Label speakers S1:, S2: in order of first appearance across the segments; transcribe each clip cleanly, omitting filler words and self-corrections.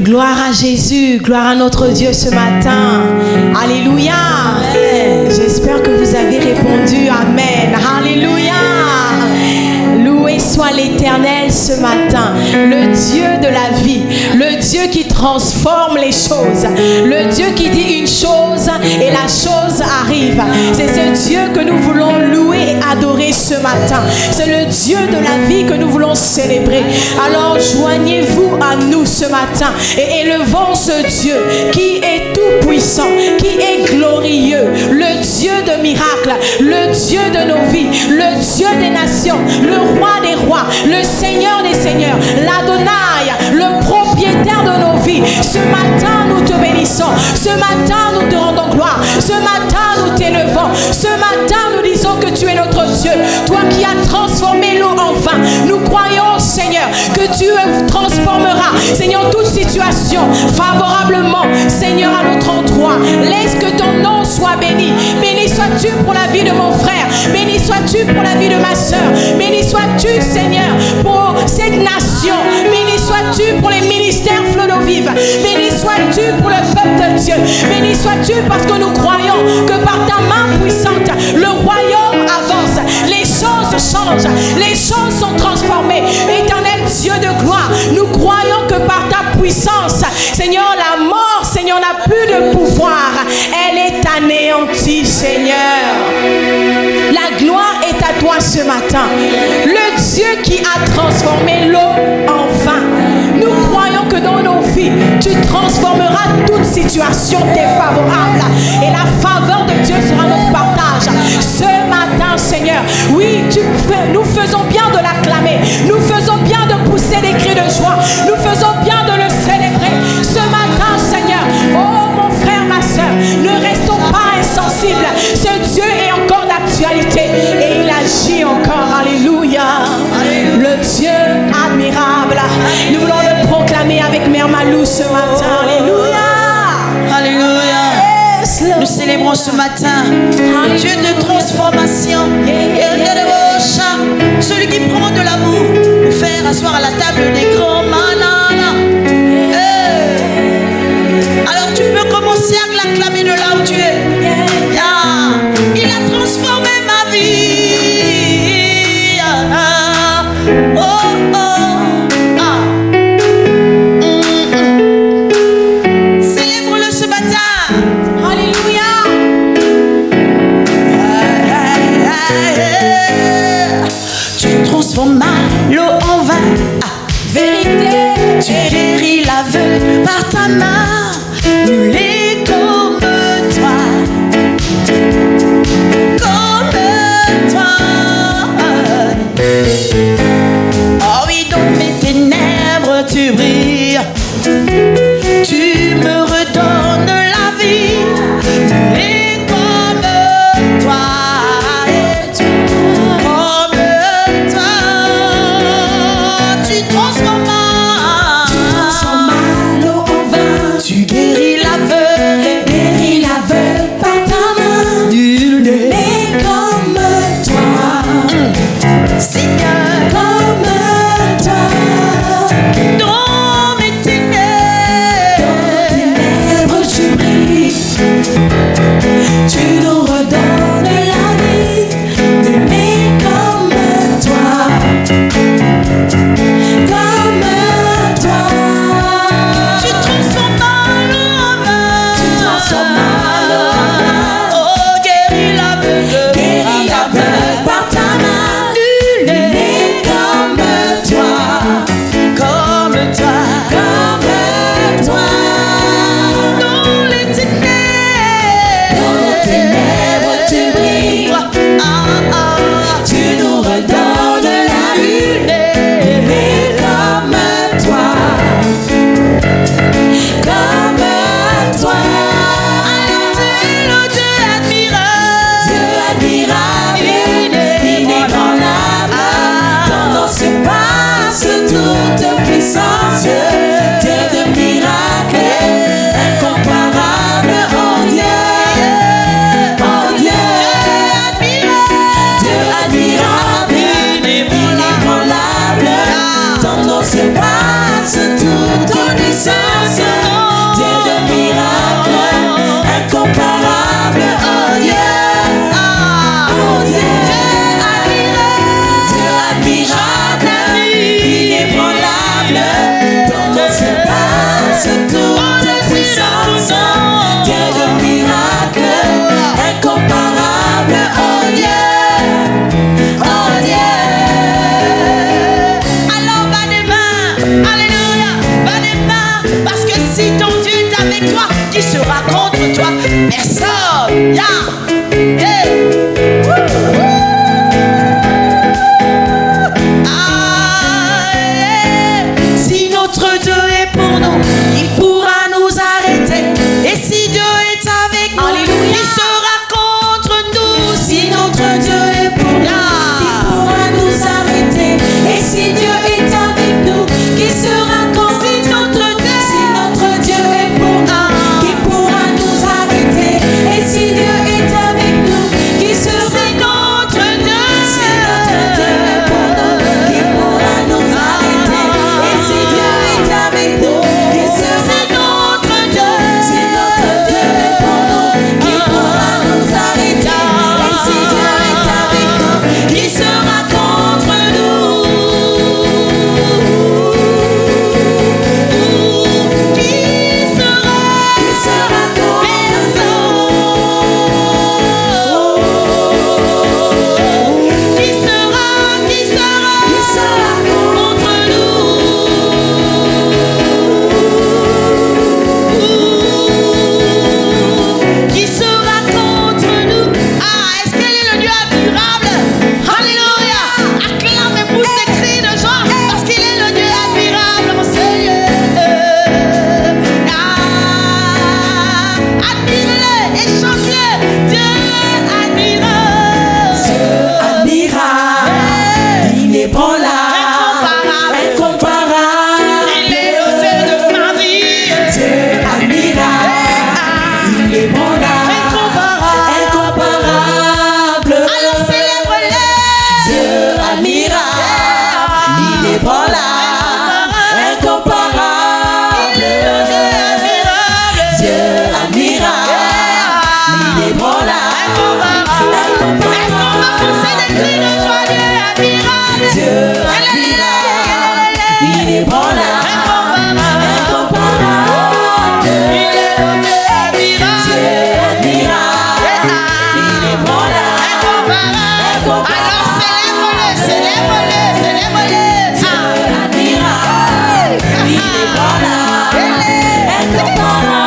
S1: Gloire à Jésus, gloire à notre Dieu ce matin. Alléluia. J'espère que vous avez répondu Amen. Alléluia. Loué soit l'Éternel ce matin, le Dieu de la vie, le Dieu qui transforme les choses, le Dieu qui dit une chose et la chose arrive. C'est ce Dieu que nous voulons louer et adorer ce matin. C'est le Dieu de la vie que nous voulons célébrer. Alors joignez-vous à nous ce matin et élevons ce Dieu qui est tout puissant, qui est glorieux, le Dieu de miracles, le Dieu de nos vies, le Dieu des nations, le roi des rois, le Seigneur des seigneurs, l'Adonai, le propriétaire de nos vies. Ce matin, nous te bénissons. Ce matin, nous te rendons gloire. Ce matin, nous t'élevons. Ce matin, nous disons que tu es notre Dieu. Toi qui as transformé l'eau en vin. Nous croyons, Seigneur, que tu transformeras, Seigneur, toute situation favorablement, Seigneur, à notre endroit. Laisse que ton nom soit béni. Béni sois-tu pour la vie de mon frère. Béni sois-tu pour la vie de ma soeur. Béni sois-tu, Seigneur, pour cette nation. Béni sois-tu pour les ministères Flot d'eau vive. Béni sois-tu pour le peuple de Dieu. Béni sois-tu parce que nous croyons que par ta main puissante, le royaume avance. Les choses changent. Les choses sont transformées. Éternel Dieu de gloire, nous croyons que par ta puissance, Seigneur, la mort, Seigneur, n'a plus de pouvoir. Elle est anéantie, Seigneur. La gloire est à toi ce matin. Le Dieu qui a transformé l'eau en vin. Nous croyons que dans nos vies, tu transformeras toute situation défavorable. Et la faveur de Dieu sera notre partage. Ce matin, Seigneur, oui, nous faisons bien de l'acclamer. Nous faisons bien de pousser des cris de joie. Nous faisons bien de le célébrer. Ce matin, Seigneur, oh mon frère, ma soeur, ne restons pas insensibles. Ce Dieu est encore d'actualité et il agit encore. Alléluia. Le Dieu admirable. Nous voulons le proclamer avec Mère Malou ce matin. Alléluia.
S2: Alléluia. Nous célébrons ce matin le Dieu de transformation. Celui qui prend de l'amour pour faire asseoir à la table des grands malades. Alors tu peux commencer à l'acclamer de là où tu es. Il a transformé ma vie. Oh, oh. Célèbre-le ce matin.
S1: Alléluia.
S2: Tu transformes l'eau en vin. Si notre Dieu est pour nous, qui pourra nous arrêter? Et si Dieu est avec nous, qui sera contre nous? Si notre Dieu est pour nous, qui pourra nous arrêter? Et si Dieu est avec nous, qui sera contre nous? Si notre Dieu est pour nous, qui pourra nous arrêter? Et si Dieu est avec nous, qui sera contre nous? Si notre Dieu est pour nous, qui pourra nous arrêter? Et si Dieu est avec nous, qui sera contre nous? Si notre Dieu est pour nous, qui pourra nous arrêter? Et si Dieu est avec nous, qui sera contre nous? Qui sera contre nous? Ah, est-ce qu'elle est le Dieu admirable? Alléluia! Acclame et pousse des cris de joie parce qu'il est le Dieu admirable, mon Seigneur. Ah, admire-le et chante-le. Dieu admirable.
S1: Dieu admirable, inébranlable, incomparable.
S2: Il est le Dieu de ma vie.
S1: Dieu admirable, inébranlable, incomparable.
S2: Alors célèbre-le.
S1: Dieu admirable, inébranlable, incomparable. Dieu admirable, inébranlable,
S2: Est-ce qu'on va pousser des cris de joie? Dieu admirable.
S1: Dieu admirable, inébranlable, incomparable.
S2: Il est le Dieu admirable.
S1: Dieu admirable, inébranlable, incomparable.
S2: Alors célèbre-le, célèbre-le, célèbre-le.
S1: Admirable, inébranlable, incomparable.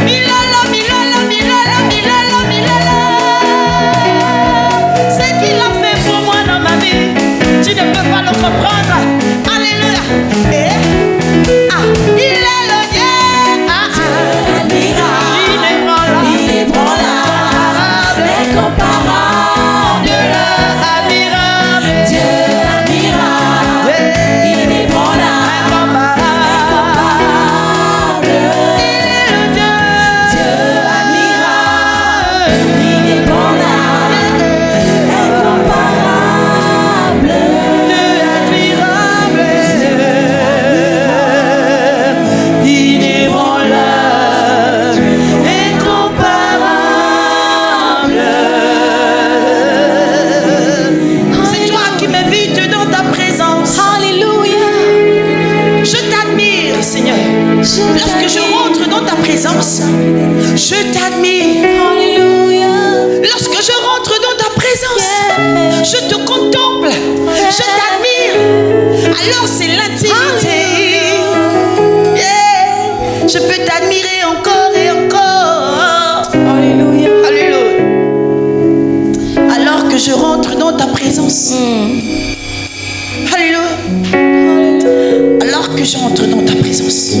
S2: Milolo, milolo, milolo, milolo, milolo. Ce qu'il a fait pour moi dans ma vie, tu ne peux pas le comprendre. Alléluia. Il est le Dieu.
S1: Admirable, inébranlable, incomparable.
S2: Dieu admirable.
S1: Dieu admirable, inébranlable, incomparable. Dieu admirable, inébranlable, incomparable.
S2: C'est toi qui m'invites dans ta présence.
S1: Alléluia.
S2: Je t'admire, Seigneur. Lorsque je rentre dans ta présence, je t'admire.
S1: Alléluia.
S2: Lorsque je rentre dans ta présence, je te contemple, je t'admire. Alors c'est l'intimité. Yeah. Je peux t'admirer encore et encore.
S1: Alléluia.
S2: Alléluia. Alors que je rentre dans ta présence. Alléluia. Alors que j'entre dans ta présence.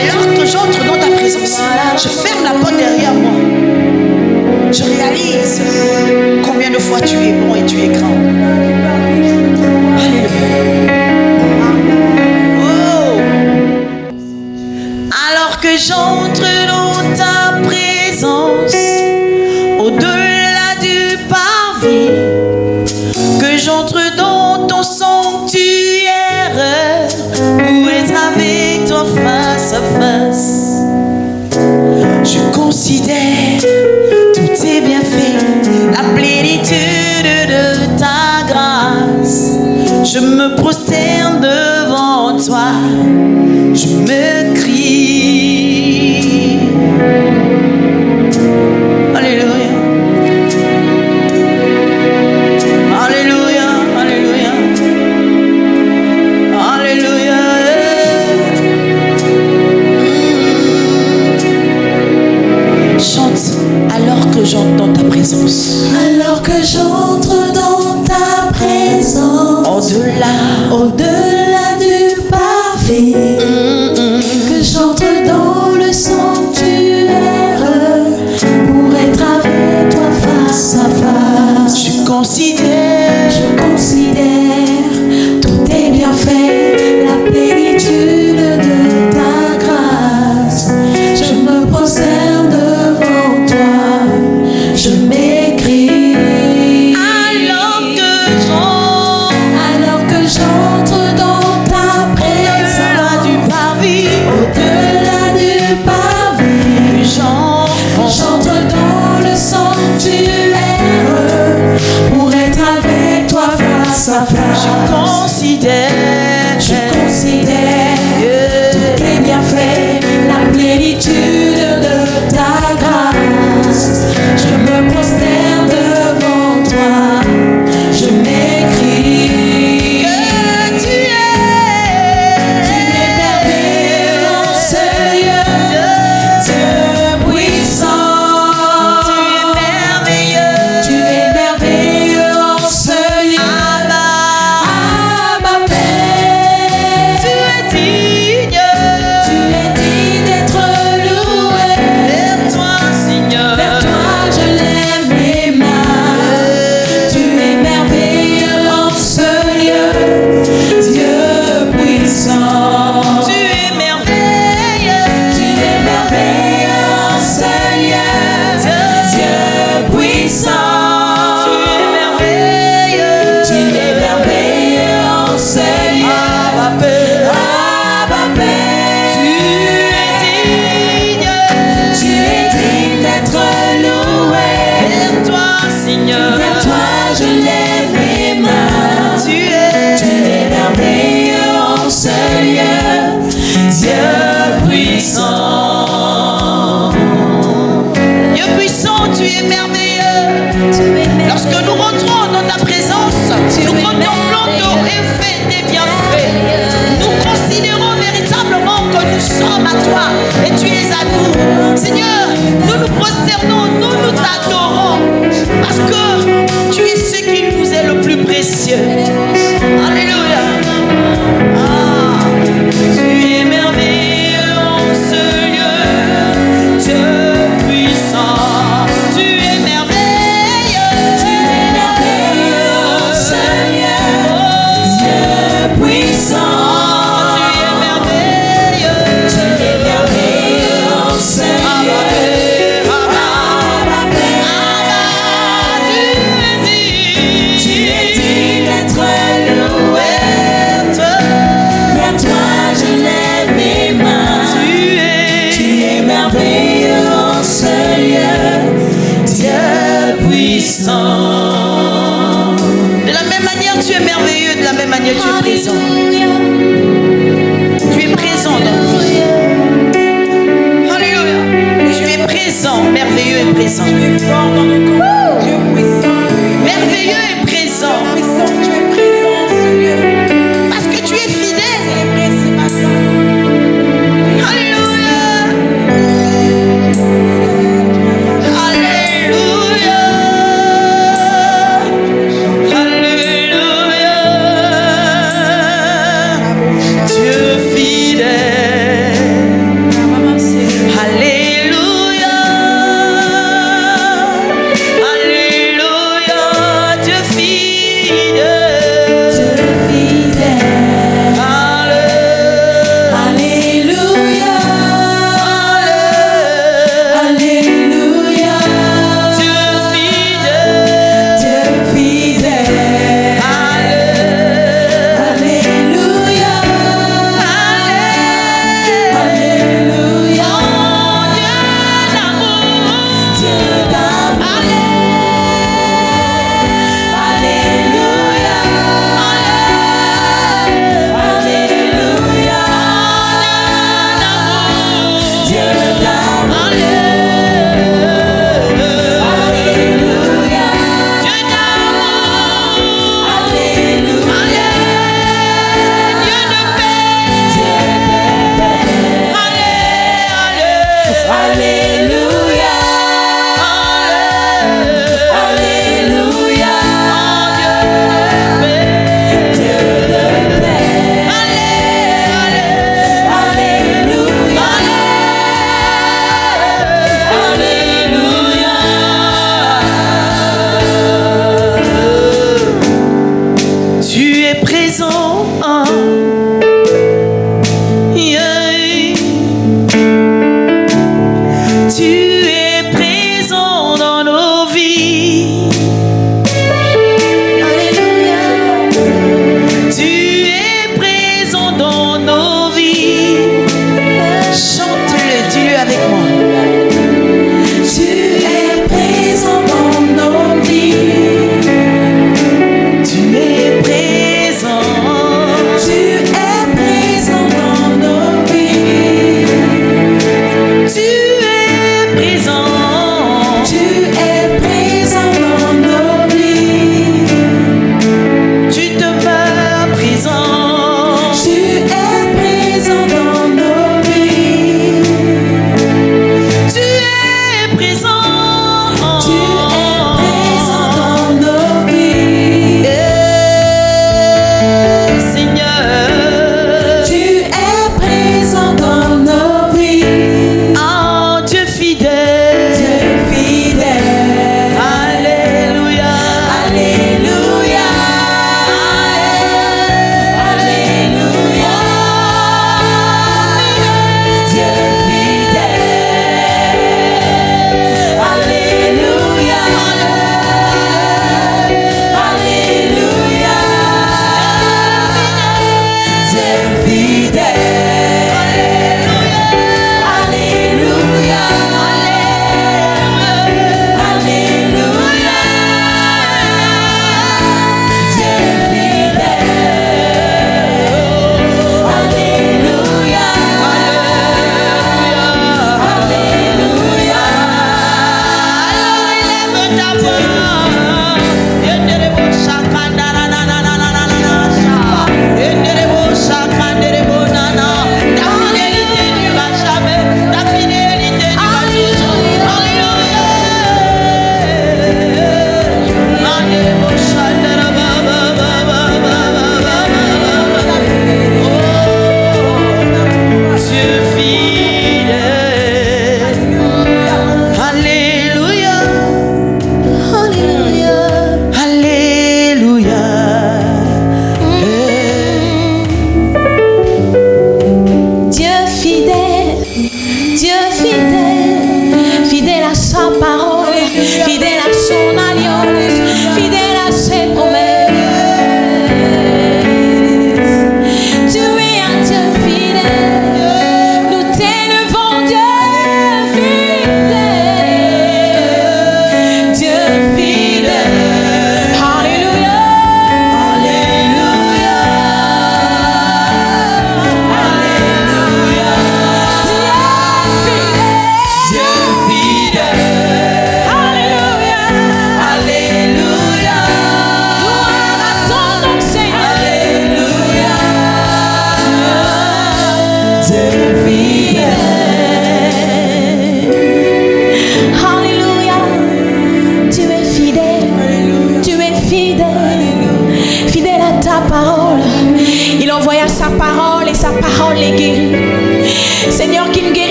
S2: Alors que j'entre dans ta présence, je ferme la porte derrière moi. Je réalise combien de fois tu es bon et tu es grand. Alléluia. Oh. Alors que j'entre dans ta présence, au-delà du parvis, que j'entre dans ton sanctuaire, où être avec toi face à face. Je considère tous tes bienfaits, la plénitude de ta grâce. Je me prosterne devant toi, je me crie. Alléluia. Alléluia, alléluia. Alléluia. Alors que j'entends ta présence.
S3: Alors que j'entre dans ta présence. Au-delà du pavé. Que j'entre dans le sanctuaire pour être avec toi face à face.
S2: Je considère
S3: tous tes bienfaits, la plénitude de ta grâce. Je me prosterne devant toi, je m'écris. Alors que j'entre dans ta présence, au-delà du pavé, j'entre dans le sanctuaire pour être avec toi face à face.
S2: Je considère
S3: tous tes bienfaits, la plénitude de ta grâce. Je me prosterne devant toi, je m'écris.
S2: que tu es
S3: merveilleux en ce lieu, Dieu puissant. Tu es merveilleux en ce lieu. Abba Père.
S2: Tu es digne.
S3: Tu es digne d'être loué.
S2: Vers toi, Seigneur.
S3: Vers toi je lève mes mains. Tu es merveilleux en ce lieu, Dieu puissant.
S2: Tu es merveilleux.
S3: Tu es merveilleux en ce lieu, Dieu puissant.
S2: Tu es merveilleux.
S3: Tu es merveilleux en ce lieu.
S2: Abba Père.
S3: Abba Père.
S2: Tu es digne.
S3: Tu es digne d'être loué.
S2: Vers toi, Seigneur.
S3: Vers toi je lève mes mains.
S2: Tu es
S3: merveilleux en ce lieu, Dieu puissant.
S2: Dieu puissant, tu es merveilleux. Lorsque nous rentrons dans ta présence, nous contemplons ton effet, tes bienfaits. Nous considérons véritablement que nous sommes à toi et tu es à nous. Seigneur, nous nous prosternons, nous t'adorons parce que tu es ce qui nous est le plus précieux. Alléluia. Ah, tu es merveilleux en ce lieu, Dieu puissant. Tu es merveilleux.
S3: Tu es merveilleux en ce lieu, Dieu puissant.
S2: Tu es merveilleux.
S3: Tu es merveilleux en ce lieu. Abba Père. Tu es digne d'être loué. Vers toi je lève mes mains. Tu es merveilleux en ce lieu, Dieu puissant.
S2: De la même manière, tu es merveilleux. De la même manière, tu es présent. Tu es présent dans nos vies. Alléluia. Tu es présent, merveilleux et présent. Merveilleux et présent. Parce que tu es fidèle. Alléluia. Alléluia. Alléluia. Dieu fidèle. Alléluia.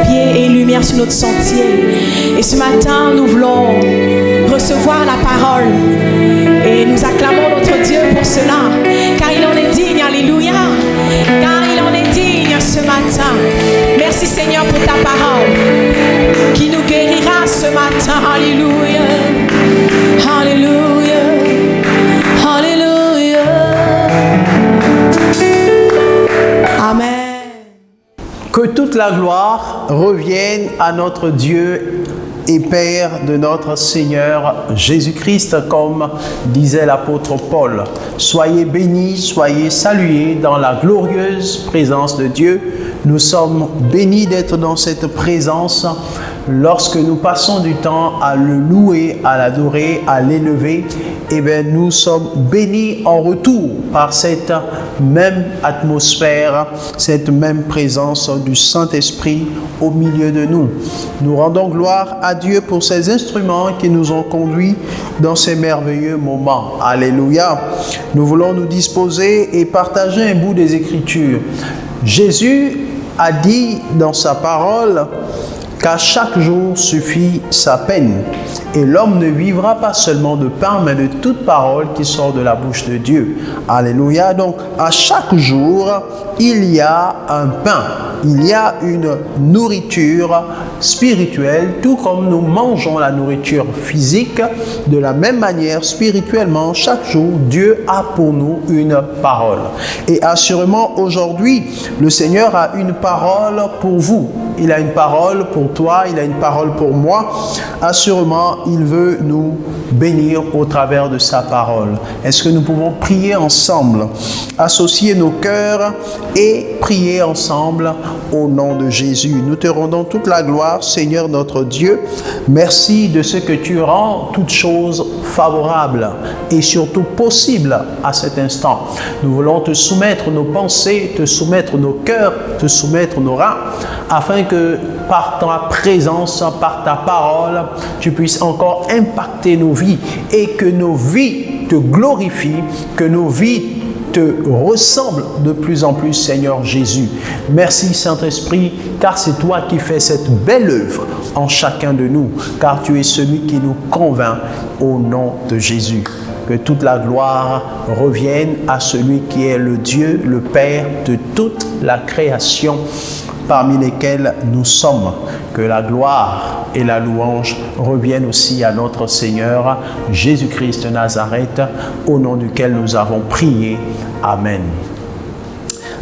S1: pieds et lumière sur notre sentier. Et ce matin, nous voulons recevoir la parole. Et nous acclamons notre Dieu pour cela. Car il en est digne, alléluia. Car il en est digne ce matin. Merci Seigneur pour ta parole qui nous guérira ce matin. Alléluia. Alléluia. Alléluia. Amen.
S4: Que toute la gloire revienne à notre Dieu et Père de notre Seigneur Jésus-Christ, comme disait l'apôtre Paul. Soyez bénis, soyez salués dans la glorieuse présence de Dieu. Nous sommes bénis d'être dans cette présence lorsque nous passons du temps à le louer, à l'adorer, à l'élever. Eh bien, nous sommes bénis en retour par cette même atmosphère, cette même présence du Saint-Esprit au milieu de nous. Nous rendons gloire à Dieu pour ces instruments qui nous ont conduits dans ces merveilleux moments. Alléluia. Nous voulons nous disposer et partager un bout des Écritures. Jésus a dit dans sa parole qu'à chaque jour suffit sa peine. Et l'homme ne vivra pas seulement de pain, mais de toute parole qui sort de la bouche de Dieu. Alléluia. Donc, à chaque jour, il y a un pain. Il y a une nourriture spirituelle, tout comme nous mangeons la nourriture physique. De la même manière, spirituellement, chaque jour, Dieu a pour nous une parole. Et assurément, aujourd'hui, le Seigneur a une parole pour vous. Il a une parole pour toi, il a une parole pour moi. Assurément, il veut nous bénir au travers de sa parole. Est-ce que nous pouvons prier ensemble, associer nos cœurs et prier ensemble au nom de Jésus? Nous te rendons toute la gloire, Seigneur notre Dieu. Merci de ce que tu rends toutes choses favorables et surtout possibles à cet instant. Nous voulons te soumettre nos pensées, te soumettre nos cœurs, te soumettre nos reins, afin que par ta présence, par ta parole, tu puisses encore impacter nos vies et que nos vies te glorifient, que nos vies te ressemblent de plus en plus, Seigneur Jésus. Merci Saint-Esprit, car c'est toi qui fais cette belle œuvre en chacun de nous, car tu es celui qui nous convainc au nom de Jésus. Que toute la gloire revienne à celui qui est le Dieu, le Père de toute la création, parmi lesquels nous sommes. Que la gloire et la louange reviennent aussi à notre Seigneur Jésus-Christ de Nazareth, au nom duquel nous avons prié. Amen.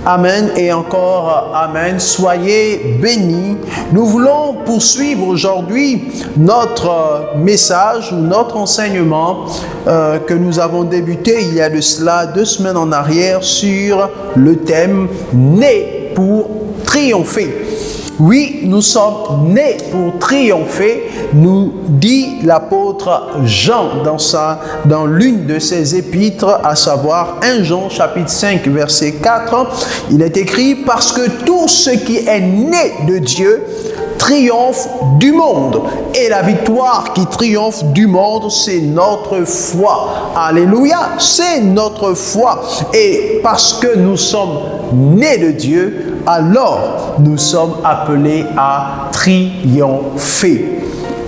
S4: Amen et encore Amen. Soyez bénis. Nous voulons poursuivre aujourd'hui notre message ou notre enseignement que nous avons débuté il y a de cela 2 semaines en arrière sur le thème « Né pour triompher ». Oui, nous sommes nés pour triompher, nous dit l'apôtre Jean dans l'une de ses épîtres, à savoir 1 Jean chapitre 5 verset 4. Il est écrit « Parce que tout ce qui est né de Dieu triomphe du monde. Et la victoire qui triomphe du monde, c'est notre foi. » Alléluia, c'est notre foi. Et parce que nous sommes nés de Dieu, alors nous sommes appelés à triompher.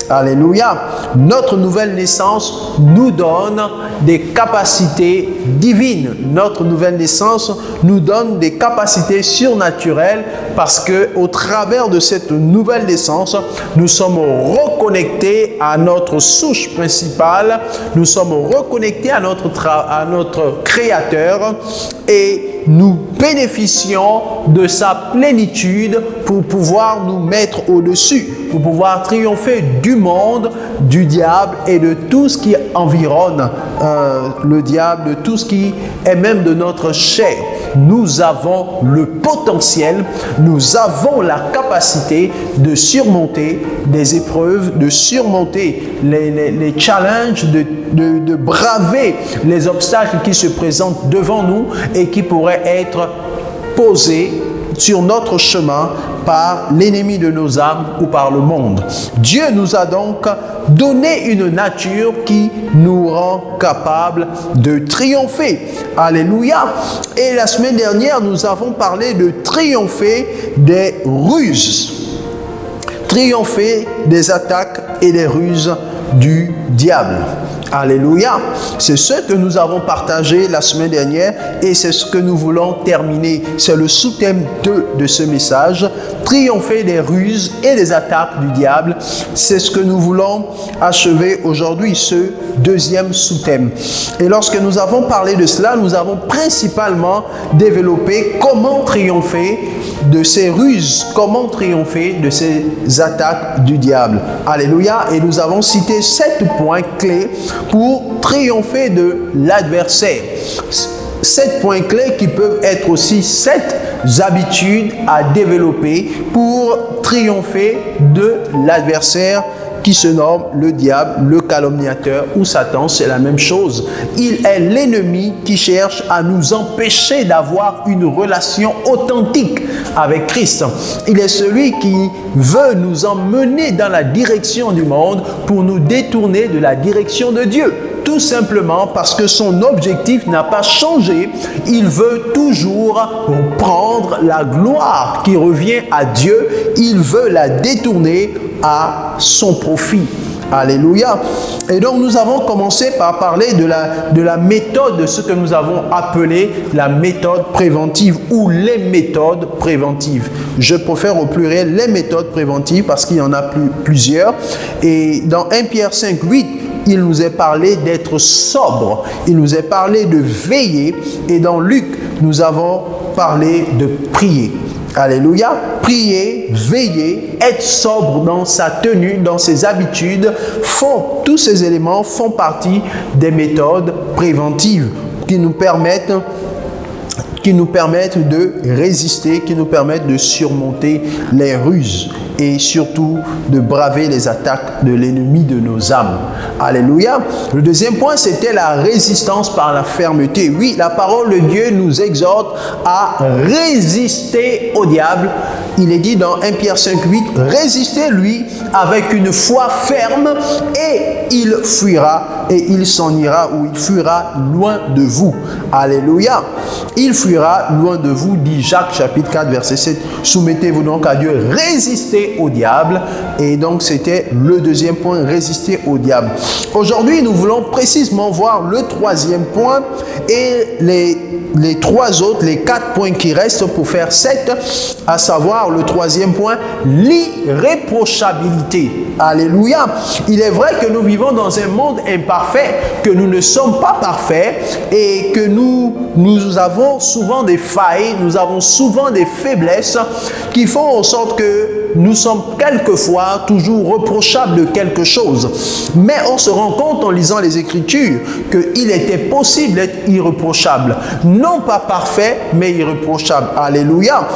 S4: Alléluia. Notre nouvelle naissance nous donne des capacités divines. Notre nouvelle naissance nous donne des capacités surnaturelles parce que au travers de cette nouvelle naissance, nous sommes reconnectés à notre souche principale. Nous sommes reconnectés à notre Créateur et nous bénéficions de sa plénitude pour pouvoir nous mettre au-dessus, pour pouvoir triompher du monde, du diable et de tout ce qui environne le diable, de tout ce qui est même de notre chair. Nous avons le potentiel, nous avons la capacité de surmonter des épreuves, de surmonter les challenges, de braver les obstacles qui se présentent devant nous et qui pourraient être posés sur notre chemin par l'ennemi de nos âmes ou par le monde. Dieu nous a donc donné une nature qui nous rend capables de triompher. Alléluia. Et la semaine dernière, nous avons parlé de triompher des ruses. triompher des attaques et des ruses du diable. Alléluia. C'est ce que nous avons partagé la semaine dernière et c'est ce que nous voulons terminer. C'est le sous-thème 2 de ce message. Triompher des ruses et des attaques du diable. C'est ce que nous voulons achever aujourd'hui, ce deuxième sous-thème. Et lorsque nous avons parlé de cela, nous avons principalement développé comment triompher de ces ruses, comment triompher de ces attaques du diable. Alléluia. Et nous avons cité 7 points clés pour triompher de l'adversaire. 7 points clés qui peuvent être aussi 7 habitudes à développer pour triompher de l'adversaire qui se nomme le diable, le calomniateur ou Satan. C'est la même chose. Il est l'ennemi qui cherche à nous empêcher d'avoir une relation authentique avec Christ. Il est celui qui veut nous emmener dans la direction du monde pour nous détourner de la direction de Dieu. Tout simplement parce que son objectif n'a pas changé. Il veut toujours prendre la gloire qui revient à Dieu. Il veut la détourner à son profit. Alléluia. Et donc nous avons commencé par parler de la méthode, de ce que nous avons appelé la méthode préventive ou les méthodes préventives. Je préfère au pluriel les méthodes préventives parce qu'il y en a plusieurs. Et dans 1 Pierre 5, 8, il nous est parlé d'être sobre, il nous est parlé de veiller, et dans Luc, nous avons parlé de prier. Alléluia. Prier, veiller, être sobre dans sa tenue, dans ses habitudes, tous ces éléments font partie des méthodes préventives qui nous permettent de résister, qui nous permettent de surmonter les ruses et surtout de braver les attaques de l'ennemi de nos âmes. Alléluia. Le deuxième point, c'était la résistance par la fermeté. Oui, la parole de Dieu nous exhorte à résister au diable. Il est dit dans 1 Pierre 5, 8, résistez-lui avec une foi ferme et il fuira et il s'en ira ou il fuira loin de vous. Alléluia. Il fuira loin de vous, dit Jacques chapitre 4 verset 7. Soumettez-vous donc à Dieu, résistez au diable. Et donc c'était le deuxième point, résister au diable. Aujourd'hui, nous voulons précisément voir le troisième point et les trois autres, les 4 points qui restent pour faire 7, à savoir le troisième point, l'irréprochabilité. Alléluia. Il est vrai que nous vivons dans un monde imparfait, que nous ne sommes pas parfaits et que nous avons souvent des failles, nous avons souvent des faiblesses qui font en sorte que nous sommes quelquefois toujours reprochables de quelque chose. Mais on se rend compte en lisant les Écritures qu'il était possible d'être irréprochable. Non pas parfait, mais irréprochable. Alléluia.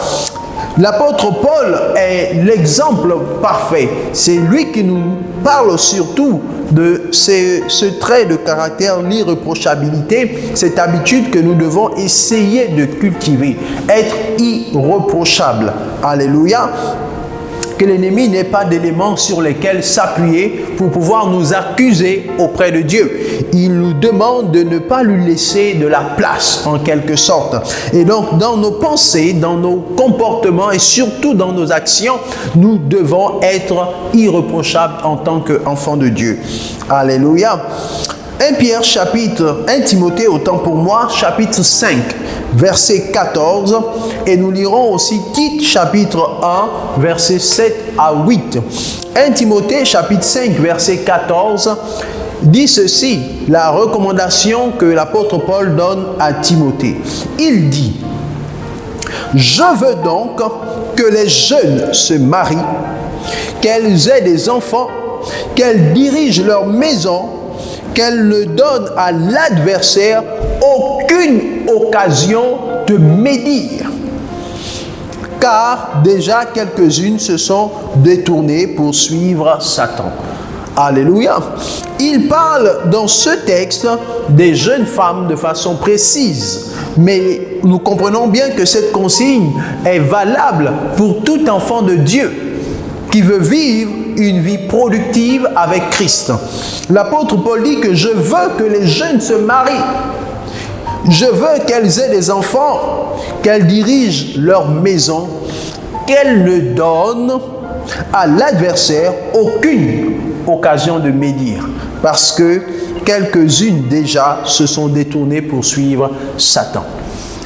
S4: L'apôtre Paul est l'exemple parfait. C'est lui qui nous parle surtout de ce trait de caractère, l'irréprochabilité, cette habitude que nous devons essayer de cultiver, être irréprochable. Alléluia. Que l'ennemi n'ait pas d'éléments sur lesquels s'appuyer pour pouvoir nous accuser auprès de Dieu. Il nous demande de ne pas lui laisser de la place, en quelque sorte. Et donc, dans nos pensées, dans nos comportements et surtout dans nos actions, nous devons être irréprochables en tant qu'enfants de Dieu. Alléluia. 1 Pierre chapitre 1 Timothée, autant pour moi, chapitre 5, verset 14. Et nous lirons aussi Tite chapitre 1, verset 7 à 8. 1 Timothée chapitre 5, verset 14 dit ceci, la recommandation que l'apôtre Paul donne à Timothée. Il dit, « Je veux donc que les jeunes se marient, qu'elles aient des enfants, qu'elles dirigent leur maison, qu'elle ne donne à l'adversaire aucune occasion de médire. Car déjà quelques-unes se sont détournées pour suivre Satan. » Alléluia. Il parle dans ce texte des jeunes femmes de façon précise. Mais nous comprenons bien que cette consigne est valable pour tout enfant de Dieu qui veut vivre une vie productive avec Christ. L'apôtre Paul dit que je veux que les jeunes se marient. Je veux qu'elles aient des enfants, qu'elles dirigent leur maison, qu'elles ne donnent à l'adversaire aucune occasion de médire, parce que quelques-unes déjà se sont détournées pour suivre Satan.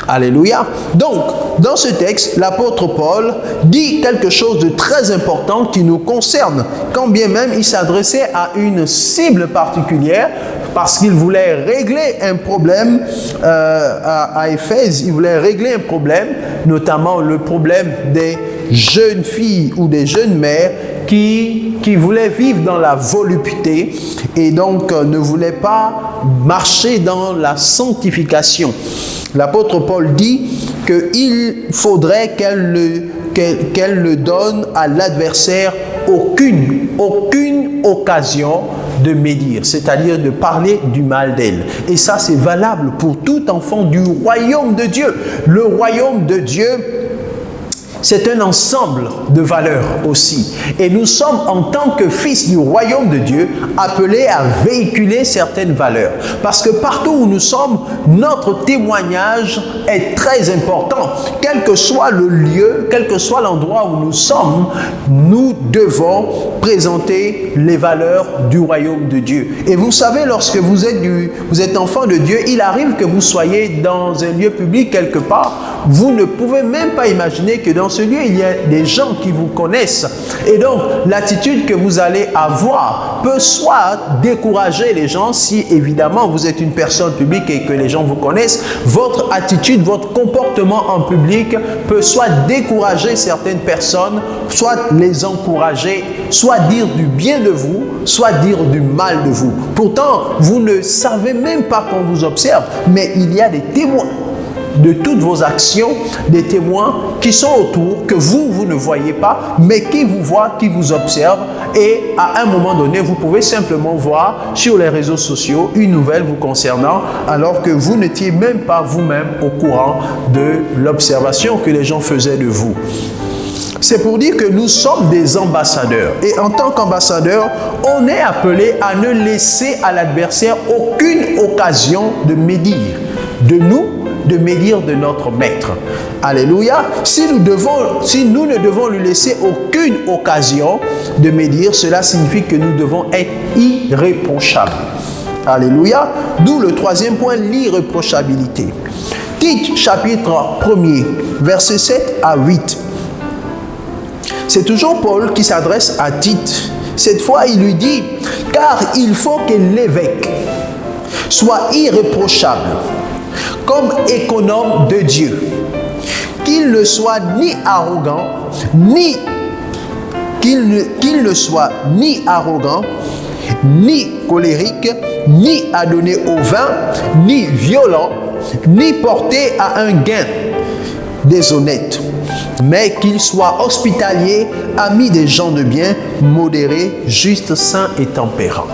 S4: Alléluia. Donc, dans ce texte, l'apôtre Paul dit quelque chose de très important qui nous concerne, quand bien même il s'adressait à une cible particulière, parce qu'il voulait régler un problème à Éphèse. Il voulait régler un problème, notamment le problème des jeunes filles ou des jeunes mères qui voulaient vivre dans la volupté et donc ne voulaient pas marcher dans la sanctification. L'apôtre Paul dit qu'il faudrait qu'elle ne donne à l'adversaire aucune occasion de médire, c'est-à-dire de parler du mal d'elle. Et ça, c'est valable pour tout enfant du royaume de Dieu. Le royaume de Dieu, c'est un ensemble de valeurs aussi. Et nous sommes, en tant que fils du royaume de Dieu, appelés à véhiculer certaines valeurs. Parce que partout où nous sommes, notre témoignage est très important. Quel que soit le lieu, quel que soit l'endroit où nous sommes, nous devons présenter les valeurs du royaume de Dieu. Et vous savez, lorsque vous êtes enfant de Dieu, il arrive que vous soyez dans un lieu public quelque part, vous ne pouvez même pas imaginer que dans ce lieu, il y a des gens qui vous connaissent. Et donc, l'attitude que vous allez avoir peut soit décourager les gens, si évidemment vous êtes une personne publique et que les gens vous connaissent, votre attitude, votre comportement en public peut soit décourager certaines personnes, soit les encourager, soit dire du bien de vous, soit dire du mal de vous. Pourtant, vous ne savez même pas qu'on vous observe, mais il y a des témoins de toutes vos actions, des témoins qui sont autour, que vous ne voyez pas, mais qui vous voient, qui vous observent. Et à un moment donné, vous pouvez simplement voir sur les réseaux sociaux une nouvelle vous concernant, alors que vous n'étiez même pas vous-même au courant de l'observation que les gens faisaient de vous. C'est pour dire que nous sommes des ambassadeurs. Et en tant qu'ambassadeurs, on est appelé à ne laisser à l'adversaire aucune occasion de médire de nous, de médire de notre maître. Alléluia. Si nous ne devons lui laisser aucune occasion de médire, cela signifie que nous devons être irréprochables. Alléluia. D'où le troisième point, l'irréprochabilité. Tite, chapitre 1er, versets 7 à 8. C'est toujours Paul qui s'adresse à Tite. Cette fois, il lui dit, « Car il faut que l'évêque soit irréprochable, comme économe de Dieu, qu'il ne soit ni arrogant, qu'il ne soit ni arrogant, ni colérique, ni adonné au vin, ni violent, ni porté à un gain déshonnête, mais qu'il soit hospitalier, ami des gens de bien, modéré, juste, saint et tempérant. »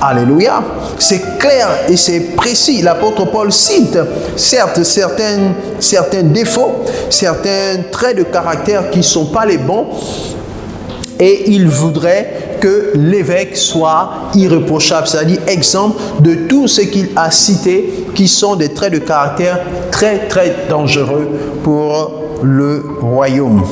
S4: Alléluia. C'est clair et c'est précis. L'apôtre Paul cite certes certains défauts, certains traits de caractère qui ne sont pas les bons, et il voudrait que l'évêque soit irréprochable, c'est-à-dire exemple de tout ce qu'il a cité qui sont des traits de caractère très très dangereux pour le royaume.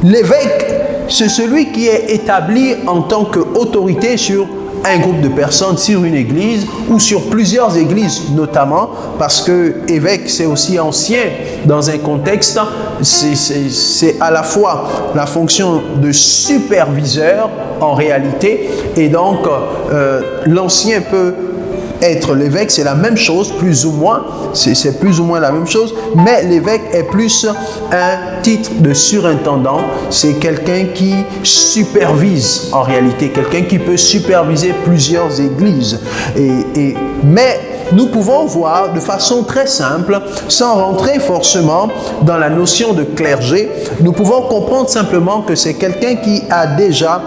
S4: L'évêque, c'est celui qui est établi en tant qu'autorité sur un groupe de personnes, sur une église ou sur plusieurs églises notamment, parce que évêque c'est aussi ancien dans un contexte, c'est à la fois la fonction de superviseur en réalité, et donc l'ancien peut être l'évêque, c'est la même chose, plus ou moins, c'est plus ou moins la même chose, mais l'évêque est plus un titre de surintendant, c'est quelqu'un qui supervise en réalité, quelqu'un qui peut superviser plusieurs églises. Mais nous pouvons voir de façon très simple, sans rentrer forcément dans la notion de clergé, nous pouvons comprendre simplement que c'est quelqu'un qui a déjà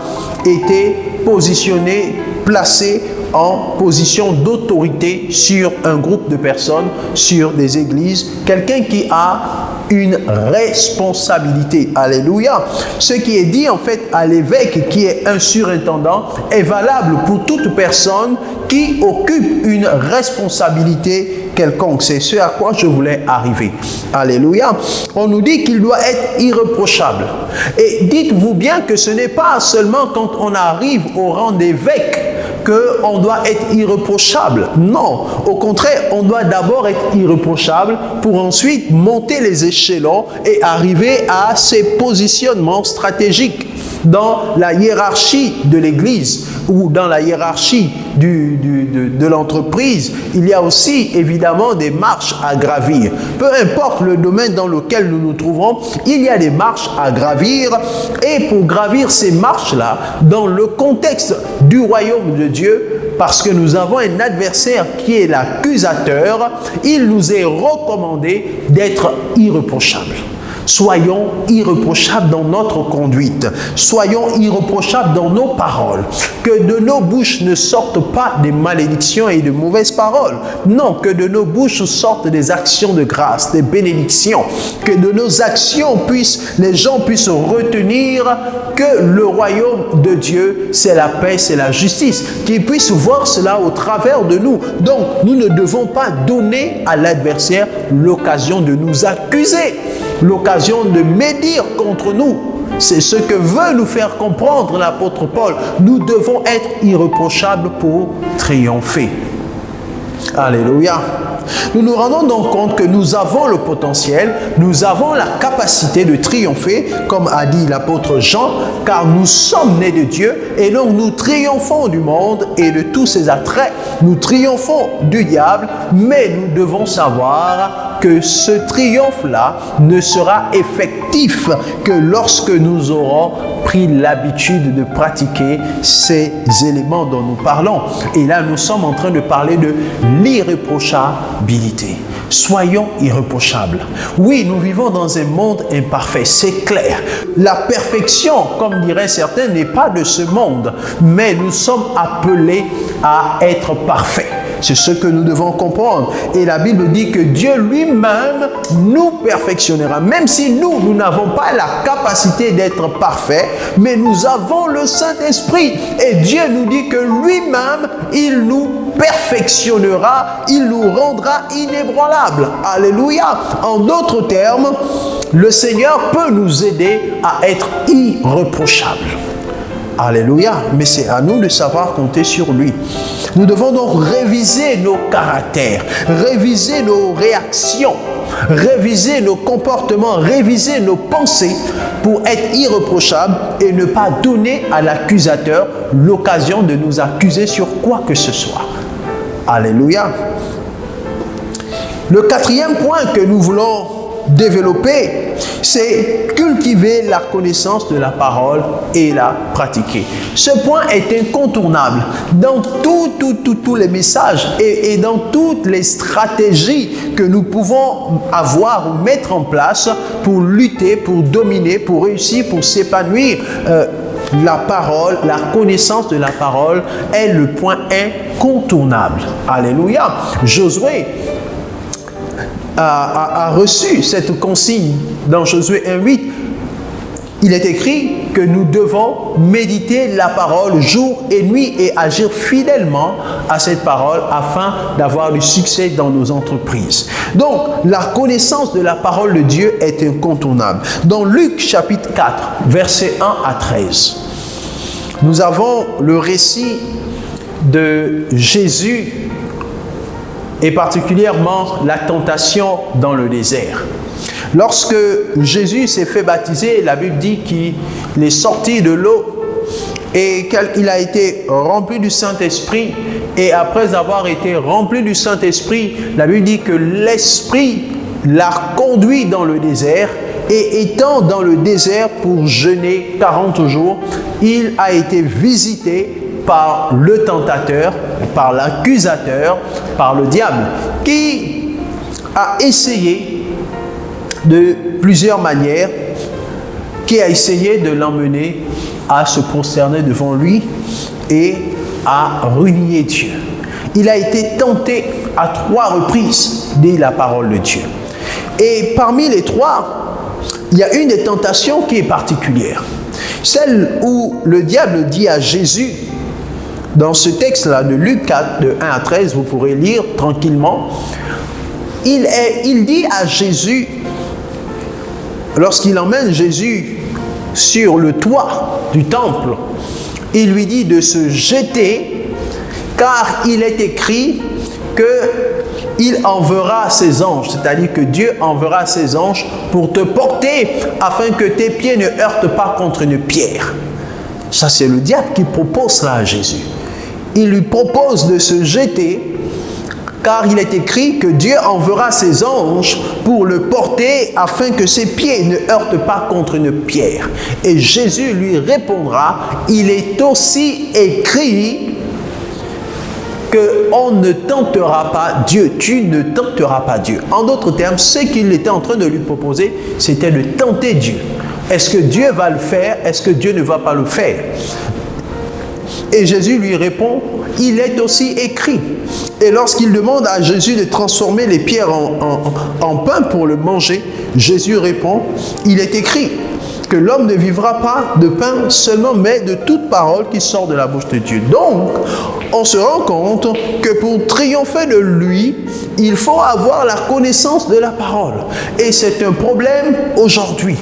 S4: été positionné, placé en position d'autorité sur un groupe de personnes, sur des églises, quelqu'un qui a une responsabilité. Alléluia. Ce qui est dit en fait à l'évêque qui est un surintendant est valable pour toute personne qui occupe une responsabilité quelconque. C'est ce à quoi je voulais arriver. Alléluia. On nous dit qu'il doit être irréprochable. Et dites-vous bien que ce n'est pas seulement quand on arrive au rang d'évêque qu'on doit être irréprochable. Non, au contraire, on doit d'abord être irréprochable pour ensuite monter les échelons et arriver à ces positionnements stratégiques dans la hiérarchie de l'Église ou dans la hiérarchie de l'entreprise. Il y a aussi évidemment des marches à gravir. Peu importe le domaine dans lequel nous nous trouvons, il y a des marches à gravir, et pour gravir ces marches-là, dans le contexte du royaume de Dieu, parce que nous avons un adversaire qui est l'accusateur, il nous est recommandé d'être irréprochables. Soyons irréprochables dans notre conduite. Soyons irréprochables dans nos paroles. Que de nos bouches ne sortent pas des malédictions et de mauvaises paroles. Non, que de nos bouches sortent des actions de grâce, des bénédictions. Que de nos actions les gens puissent retenir que le royaume de Dieu, c'est la paix, c'est la justice. Qu'ils puissent voir cela au travers de nous. Donc, nous ne devons pas donner à l'adversaire l'occasion de nous accuser, l'occasion de médire contre nous. C'est ce que veut nous faire comprendre l'apôtre Paul. Nous devons être irréprochables pour triompher. Alléluia. Nous nous rendons donc compte que nous avons le potentiel, nous avons la capacité de triompher, comme a dit l'apôtre Jean, car nous sommes nés de Dieu et donc nous triomphons du monde et de tous ses attraits. Nous triomphons du diable, mais nous devons savoir que ce triomphe-là ne sera effectif que lorsque nous aurons pris l'habitude de pratiquer ces éléments dont nous parlons. Et là, nous sommes en train de parler de l'irréprochabilité. Soyons irréprochables. Oui, nous vivons dans un monde imparfait, c'est clair. La perfection, comme diraient certains, n'est pas de ce monde, mais nous sommes appelés à être parfaits. C'est ce que nous devons comprendre. Et la Bible dit que Dieu lui-même nous perfectionnera. Même si nous n'avons pas la capacité d'être parfaits, mais nous avons le Saint-Esprit. Et Dieu nous dit que lui-même, il nous perfectionnera, il nous rendra inébranlables. Alléluia. En d'autres termes, le Seigneur peut nous aider à être irréprochables. Alléluia, mais c'est à nous de savoir compter sur lui. Nous devons donc réviser nos caractères, réviser nos réactions, réviser nos comportements, réviser nos pensées pour être irréprochables et ne pas donner à l'accusateur l'occasion de nous accuser sur quoi que ce soit. Alléluia. Le quatrième point que nous voulons développer, c'est cultiver la connaissance de la parole et la pratiquer. Ce point est incontournable dans tous les messages et dans toutes les stratégies que nous pouvons avoir ou mettre en place pour lutter, pour dominer, pour réussir, pour s'épanouir. La parole, la connaissance de la parole est le point incontournable. Alléluia. Josué a reçu cette consigne dans Josué 1:8. Il est écrit que nous devons méditer la parole jour et nuit et agir fidèlement à cette parole afin d'avoir du succès dans nos entreprises. Donc, la connaissance de la parole de Dieu est incontournable. Dans Luc chapitre 4, versets 1 à 13, nous avons le récit de Jésus et particulièrement la tentation dans le désert. Lorsque Jésus s'est fait baptiser, la Bible dit qu'il est sorti de l'eau et qu'il a été rempli du Saint-Esprit. Et après avoir été rempli du Saint-Esprit, la Bible dit que l'Esprit l'a conduit dans le désert. Et étant dans le désert pour jeûner 40 jours, il a été visité par le tentateur, par l'accusateur, par le diable, qui a essayé de plusieurs manières, qui a essayé de l'emmener à se prosterner devant lui et à renier Dieu. Il a été tenté à 3 reprises, dit la parole de Dieu. Et parmi les 3, il y a une des tentations qui est particulière. Celle où le diable dit à Jésus, dans ce texte-là de Luc 4, de 1 à 13, vous pourrez lire tranquillement, il dit à Jésus, lorsqu'il emmène Jésus sur le toit du temple, il lui dit de se jeter, car il est écrit qu'il enverra ses anges, c'est-à-dire que Dieu enverra ses anges pour te porter afin que tes pieds ne heurtent pas contre une pierre. Ça, c'est le diable qui propose cela à Jésus. Il lui propose de se jeter, car il est écrit que Dieu enverra ses anges pour le porter afin que ses pieds ne heurtent pas contre une pierre. Et Jésus lui répondra, il est aussi écrit qu'on ne tentera pas Dieu. Tu ne tenteras pas Dieu. En d'autres termes, ce qu'il était en train de lui proposer, c'était de tenter Dieu. Est-ce que Dieu va le faire? Est-ce que Dieu ne va pas le faire? Et Jésus lui répond, il est aussi écrit. Et lorsqu'il demande à Jésus de transformer les pierres en pain pour le manger, Jésus répond, il est écrit que l'homme ne vivra pas de pain seulement, mais de toute parole qui sort de la bouche de Dieu. Donc, on se rend compte que pour triompher de lui, il faut avoir la connaissance de la parole. Et c'est un problème aujourd'hui.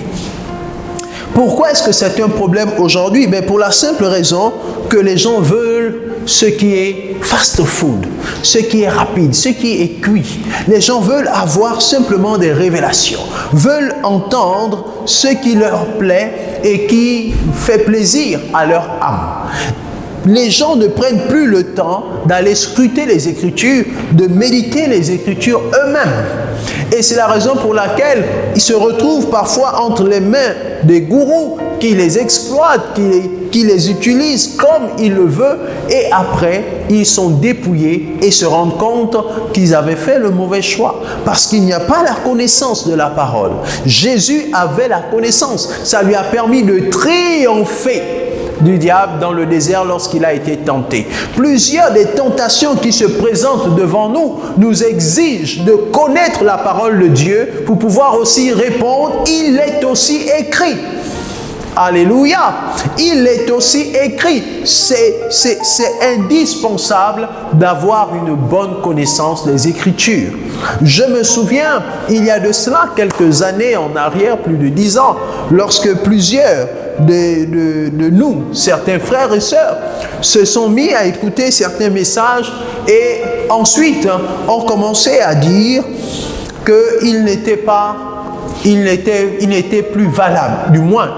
S4: Pourquoi est-ce que c'est un problème aujourd'hui? Ben pour la simple raison que les gens veulent ce qui est fast food, ce qui est rapide, ce qui est cuit. Les gens veulent avoir simplement des révélations, veulent entendre ce qui leur plaît et qui fait plaisir à leur âme. Les gens ne prennent plus le temps d'aller scruter les Écritures, de méditer les Écritures eux-mêmes. Et c'est la raison pour laquelle ils se retrouvent parfois entre les mains des gourous qui les exploitent, qui les utilisent comme ils le veulent, et après, ils sont dépouillés et se rendent compte qu'ils avaient fait le mauvais choix, parce qu'il n'y a pas la connaissance de la parole. Jésus avait la connaissance, ça lui a permis de triompher du diable dans le désert lorsqu'il a été tenté. Plusieurs des tentations qui se présentent devant nous nous exigent de connaître la parole de Dieu pour pouvoir aussi répondre. Il est aussi écrit. Alléluia. Il est aussi écrit. C'est indispensable d'avoir une bonne connaissance des Écritures. Je me souviens, il y a de cela quelques années en arrière, plus de 10 ans, lorsque plusieurs de nous, certains frères et sœurs, se sont mis à écouter certains messages et ensuite ont commencé à dire qu'il n'était plus valable, du moins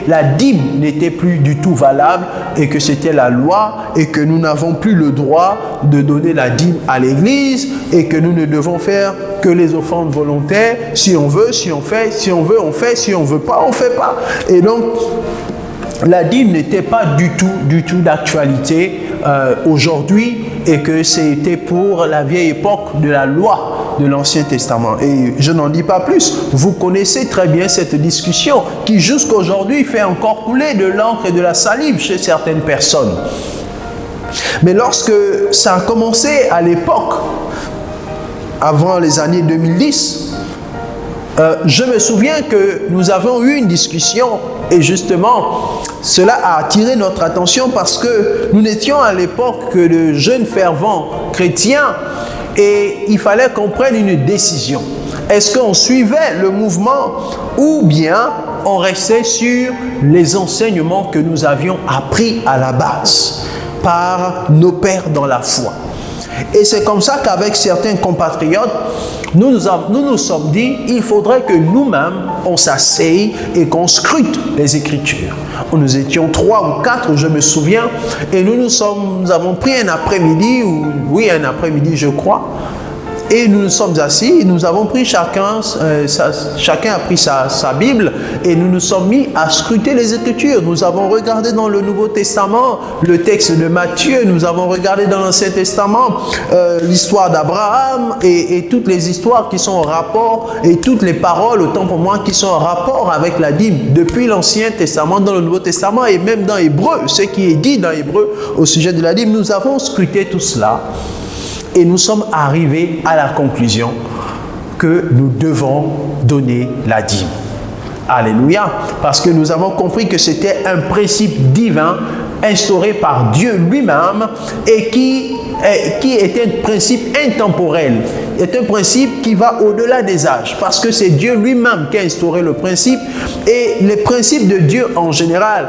S4: la dîme n'était plus du tout valable et que c'était la loi et que nous n'avons plus le droit de donner la dîme à l'église et que nous ne devons faire que les offrandes volontaires. Si on veut, si on fait, si on veut, on fait, si on veut pas, on fait pas. Et donc, la dîme n'était pas du tout d'actualité aujourd'hui et que c'était pour la vieille époque de la loi de l'Ancien Testament. Et je n'en dis pas plus. Vous connaissez très bien cette discussion qui jusqu'à aujourd'hui fait encore couler de l'encre et de la salive chez certaines personnes. Mais lorsque ça a commencé à l'époque, avant les années 2010, je me souviens que nous avons eu une discussion et justement, cela a attiré notre attention parce que nous n'étions à l'époque que de jeunes fervents chrétiens et il fallait qu'on prenne une décision. Est-ce qu'on suivait le mouvement ou bien on restait sur les enseignements que nous avions appris à la base par nos pères dans la foi? Et c'est comme ça qu'avec certains compatriotes, nous nous sommes dit, il faudrait que nous-mêmes, on s'asseye et qu'on scrute les Écritures. Nous étions 3 ou 4, je me souviens, et nous avons pris un après-midi, un après-midi je crois, et nous nous sommes assis, nous avons pris chacun a pris sa Bible et nous nous sommes mis à scruter les Écritures. Nous avons regardé dans le Nouveau Testament le texte de Matthieu, nous avons regardé dans l'Ancien Testament l'histoire d'Abraham et toutes les histoires qui sont en rapport et toutes les paroles, autant pour moi, qui sont en rapport avec la dîme depuis l'Ancien Testament, dans le Nouveau Testament et même dans Hébreu, ce qui est dit dans Hébreu au sujet de la dîme. Nous avons scruté tout cela. Et nous sommes arrivés à la conclusion que nous devons donner la dîme. Alléluia. Parce que nous avons compris que c'était un principe divin instauré par Dieu lui-même et qui est un principe intemporel. C'est un principe qui va au-delà des âges parce que c'est Dieu lui-même qui a instauré le principe et les principes de Dieu en général,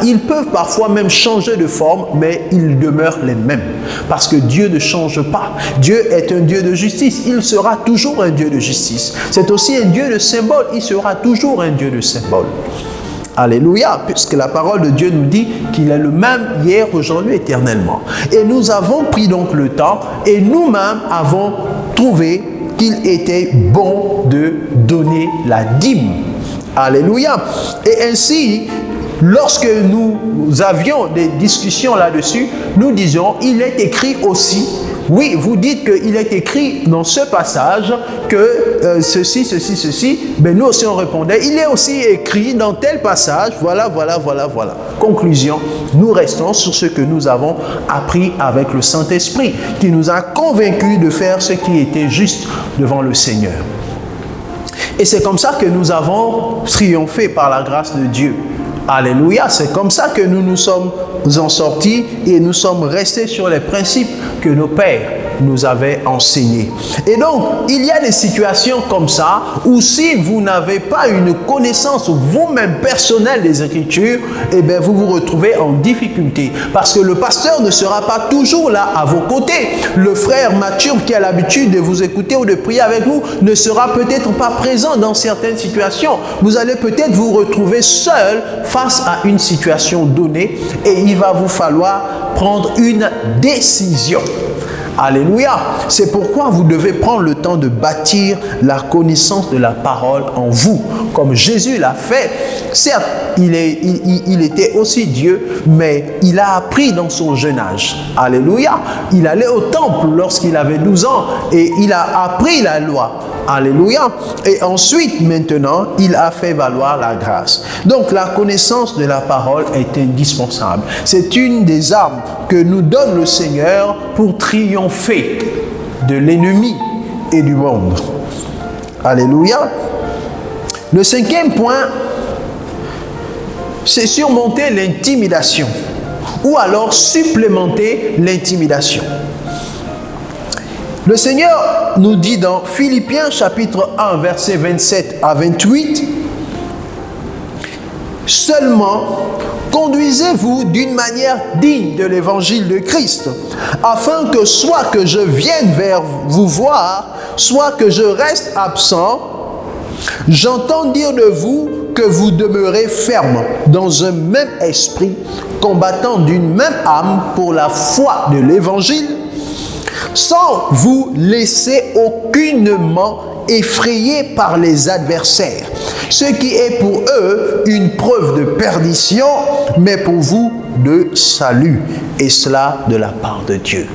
S4: ils peuvent parfois même changer de forme, mais ils demeurent les mêmes. Parce que Dieu ne change pas. Dieu est un Dieu de justice. Il sera toujours un Dieu de justice. C'est aussi un Dieu de symbole. Il sera toujours un Dieu de symbole. Alléluia, puisque la parole de Dieu nous dit qu'il est le même hier, aujourd'hui, éternellement. Et nous avons pris donc le temps et nous-mêmes avons trouvé qu'il était bon de donner la dîme. Alléluia. Et ainsi, lorsque nous avions des discussions là-dessus, nous disions, il est écrit aussi, oui, vous dites qu'il est écrit dans ce passage que ceci, mais nous aussi on répondait, il est aussi écrit dans tel passage, voilà. Conclusion, nous restons sur ce que nous avons appris avec le Saint-Esprit, qui nous a convaincus de faire ce qui était juste devant le Seigneur. Et c'est comme ça que nous avons triomphé par la grâce de Dieu. Alléluia, c'est comme ça que nous nous sommes en sortis et nous sommes restés sur les principes que nos pères nous avaient enseignés. Et donc, il y a des situations comme ça où si vous n'avez pas une connaissance vous-même personnelle des Écritures, eh bien, vous vous retrouvez en difficulté. Parce que le pasteur ne sera pas toujours là à vos côtés. Le frère mature qui a l'habitude de vous écouter ou de prier avec vous ne sera peut-être pas présent dans certaines situations. Vous allez peut-être vous retrouver seul face à une situation donnée et il va vous falloir prendre une décision. Alléluia. C'est pourquoi vous devez prendre le temps de bâtir la connaissance de la parole en vous, comme Jésus l'a fait. Certes, il était aussi Dieu, mais il a appris dans son jeune âge. Alléluia. Il allait au temple lorsqu'il avait 12 ans et il a appris la loi. Alléluia. Et ensuite, maintenant, il a fait valoir la grâce. Donc, la connaissance de la parole est indispensable. C'est une des armes que nous donne le Seigneur pour triompher de l'ennemi et du monde. Alléluia. Le cinquième point, c'est surmonter l'intimidation ou alors supplémenter l'intimidation. Le Seigneur nous dit dans Philippiens chapitre 1, versets 27 à 28, « Seulement, conduisez-vous d'une manière digne de l'évangile de Christ, afin que soit que je vienne vers vous voir, soit que je reste absent, j'entends dire de vous que vous demeurez ferme dans un même esprit, combattant d'une même âme pour la foi de l'évangile, sans vous laisser aucunement effrayer par les adversaires, ce qui est pour eux une preuve de perdition, mais pour vous de salut, et cela de la part de Dieu. »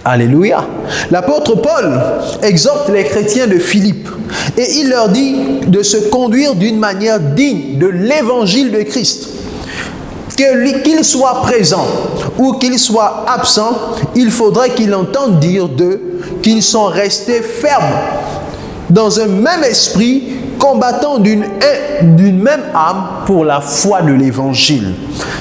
S4: Alléluia. L'apôtre Paul exhorte les chrétiens de Philippe et il leur dit de se conduire d'une manière digne de l'évangile de Christ. Qu'il soit présent ou qu'il soit absent, il faudrait qu'il entende dire d'eux qu'ils sont restés fermes dans un même esprit, combattant d'une même âme pour la foi de l'évangile,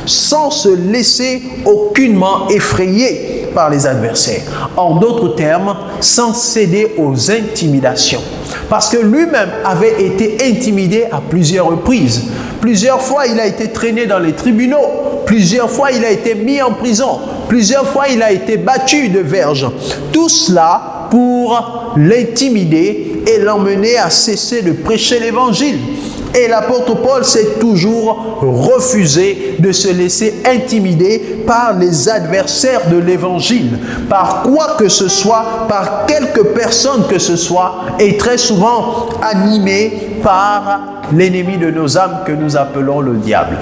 S4: sans se laisser aucunement effrayer par les adversaires. En d'autres termes, sans céder aux intimidations. Parce que lui-même avait été intimidé à plusieurs reprises. Plusieurs fois, il a été traîné dans les tribunaux. Plusieurs fois, il a été mis en prison. Plusieurs fois, il a été battu de verge. Tout cela pour l'intimider et l'emmener à cesser de prêcher l'évangile. Et l'apôtre Paul s'est toujours refusé de se laisser intimider par les adversaires de l'évangile, par quoi que ce soit, par quelque personne que ce soit, et très souvent animé par l'ennemi de nos âmes que nous appelons le diable.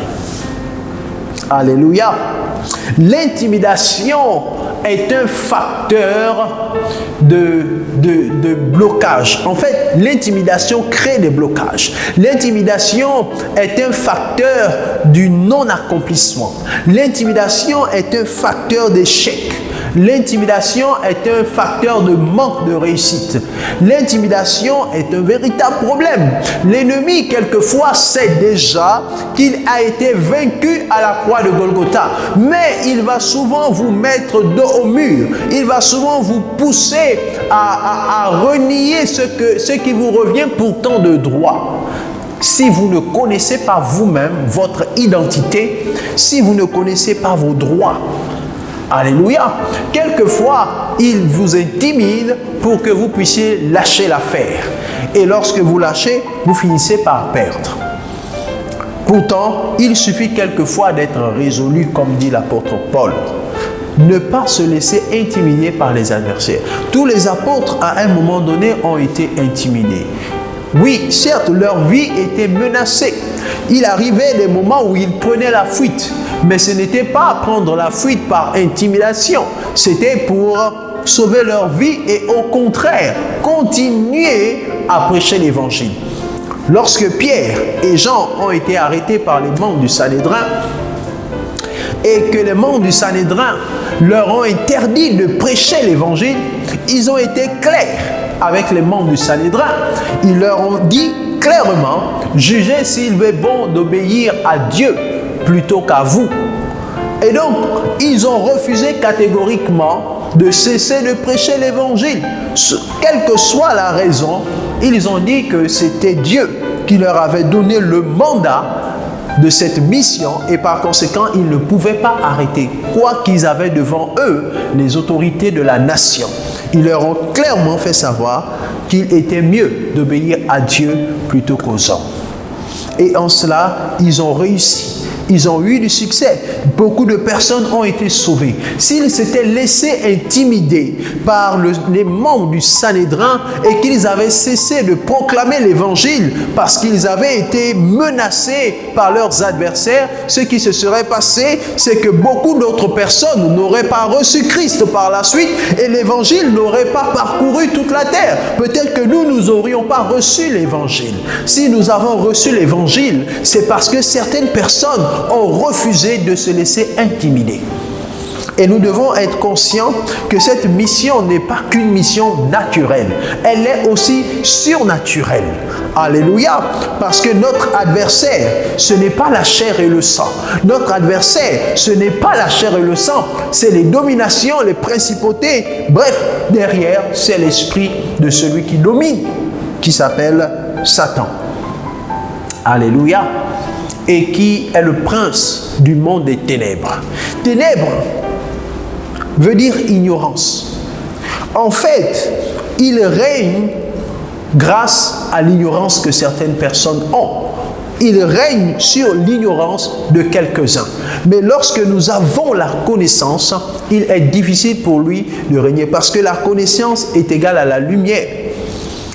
S4: Alléluia. L'intimidation est un facteur de blocage. En fait, l'intimidation crée des blocages. L'intimidation est un facteur du non-accomplissement. L'intimidation est un facteur d'échec. L'intimidation est un facteur de manque de réussite. L'intimidation est un véritable problème. L'ennemi, quelquefois, sait déjà qu'il a été vaincu à la croix de Golgotha. Mais il va souvent vous mettre dos au mur. Il va souvent vous pousser à renier ce qui vous revient pourtant de droit. Si vous ne connaissez pas vous-même votre identité, si vous ne connaissez pas vos droits, alléluia, quelquefois, il vous intimide pour que vous puissiez lâcher l'affaire. Et lorsque vous lâchez, vous finissez par perdre. Pourtant, il suffit quelquefois d'être résolu, comme dit l'apôtre Paul. Ne pas se laisser intimider par les adversaires. Tous les apôtres, à un moment donné, ont été intimidés. Oui, certes, leur vie était menacée. Il arrivait des moments où ils prenaient la fuite. Mais ce n'était pas prendre la fuite par intimidation. C'était pour sauver leur vie et au contraire, continuer à prêcher l'évangile. Lorsque Pierre et Jean ont été arrêtés par les membres du Sanhédrin et que les membres du Sanhédrin leur ont interdit de prêcher l'évangile, ils ont été clairs avec les membres du Sanhédrin. Ils leur ont dit clairement, jugez s'il est bon d'obéir à Dieu plutôt qu'à vous. Et donc, ils ont refusé catégoriquement de cesser de prêcher l'évangile. Quelle que soit la raison, ils ont dit que c'était Dieu qui leur avait donné le mandat de cette mission et par conséquent, ils ne pouvaient pas arrêter, quoi qu'ils avaient devant eux les autorités de la nation. Ils leur ont clairement fait savoir qu'il était mieux d'obéir à Dieu plutôt qu'aux hommes. Et en cela, ils ont réussi. Ils ont eu du succès. Beaucoup de personnes ont été sauvées. S'ils s'étaient laissés intimider par les membres du Sanhédrin et qu'ils avaient cessé de proclamer l'évangile parce qu'ils avaient été menacés par leurs adversaires, ce qui se serait passé, c'est que beaucoup d'autres personnes n'auraient pas reçu Christ par la suite et l'évangile n'aurait pas parcouru toute la terre. Peut-être que nous n'aurions pas reçu l'évangile. Si nous avons reçu l'évangile, c'est parce que certaines personnes ont refusé de se laisser intimider. Et nous devons être conscients que cette mission n'est pas qu'une mission naturelle. Elle est aussi surnaturelle. Alléluia. Parce que notre adversaire, ce n'est pas la chair et le sang. Notre adversaire, ce n'est pas la chair et le sang. C'est les dominations, les principautés. Bref, derrière, c'est l'esprit de celui qui domine, qui s'appelle Satan. Alléluia. Et qui est le prince du monde des ténèbres. Ténèbres veut dire ignorance. En fait, il règne grâce à l'ignorance que certaines personnes ont. Il règne sur l'ignorance de quelques-uns. Mais lorsque nous avons la connaissance, il est difficile pour lui de régner parce que la connaissance est égale à la lumière.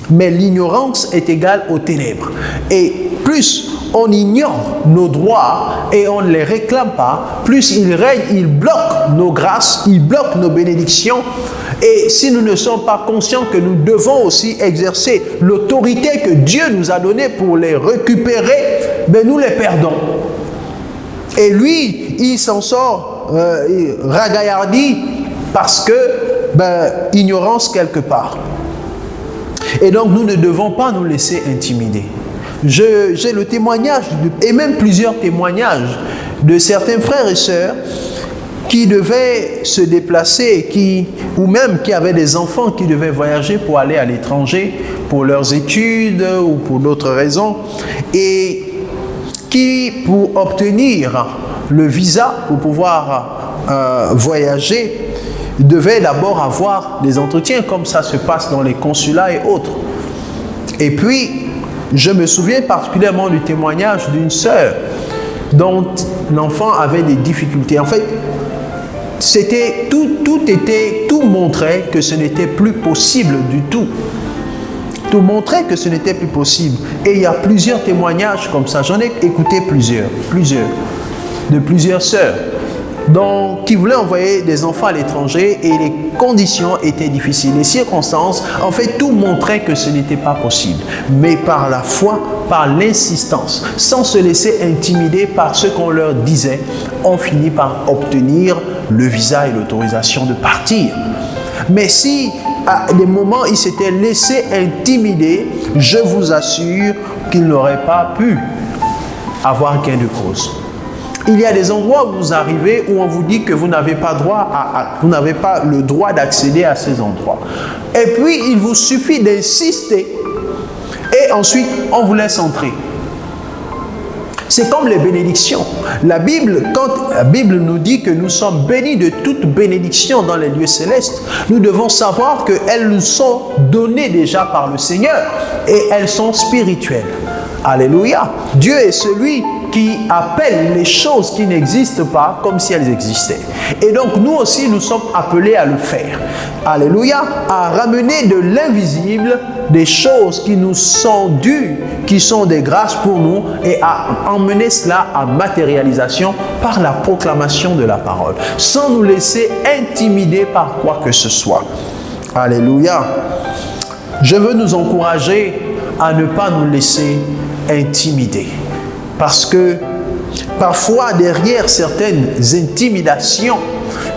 S4: Mais l'ignorance est égale aux ténèbres. Et plus on ignore nos droits et on ne les réclame pas, plus il règne, il bloque nos grâces, il bloque nos bénédictions. Et si nous ne sommes pas conscients que nous devons aussi exercer l'autorité que Dieu nous a donnée pour les récupérer, ben nous les perdons. Et lui, il s'en sort ragaillardi parce que ignorance quelque part. Et donc nous ne devons pas nous laisser intimider. J'ai le témoignage, et même plusieurs témoignages de certains frères et sœurs qui devaient se déplacer, ou même qui avaient des enfants qui devaient voyager pour aller à l'étranger, pour leurs études ou pour d'autres raisons, et qui, pour obtenir le visa, pour pouvoir voyager, devaient d'abord avoir des entretiens, comme ça se passe dans les consulats et autres. Et puis, je me souviens particulièrement du témoignage d'une sœur dont l'enfant avait des difficultés. En fait, tout montrait que ce n'était plus possible du tout. Tout montrait que ce n'était plus possible. Et il y a plusieurs témoignages comme ça. J'en ai écouté plusieurs, de plusieurs sœurs qui voulaient envoyer des enfants à l'étranger et les conditions étaient difficiles. Les circonstances, en fait, tout montrait que ce n'était pas possible. Mais par la foi, par l'insistance, sans se laisser intimider par ce qu'on leur disait, on finit par obtenir le visa et l'autorisation de partir. Mais si à des moments ils s'étaient laissés intimider, je vous assure qu'ils n'auraient pas pu avoir gain de cause. Il y a des endroits où vous arrivez où on vous dit que vous n'avez pas le droit d'accéder à ces endroits. Et puis il vous suffit d'insister et ensuite on vous laisse entrer. C'est comme les bénédictions. Quand la Bible nous dit que nous sommes bénis de toute bénédiction dans les lieux célestes, nous devons savoir qu'elles nous sont données déjà par le Seigneur et elles sont spirituelles. Alléluia. Dieu est celui qui appelle les choses qui n'existent pas comme si elles existaient. Et donc nous aussi, nous sommes appelés à le faire. Alléluia. À ramener de l'invisible des choses qui nous sont dues, qui sont des grâces pour nous, et à emmener cela à matérialisation par la proclamation de la parole, sans nous laisser intimider par quoi que ce soit. Alléluia. Je veux nous encourager à ne pas nous laisser intimider. Parce que parfois, derrière certaines intimidations,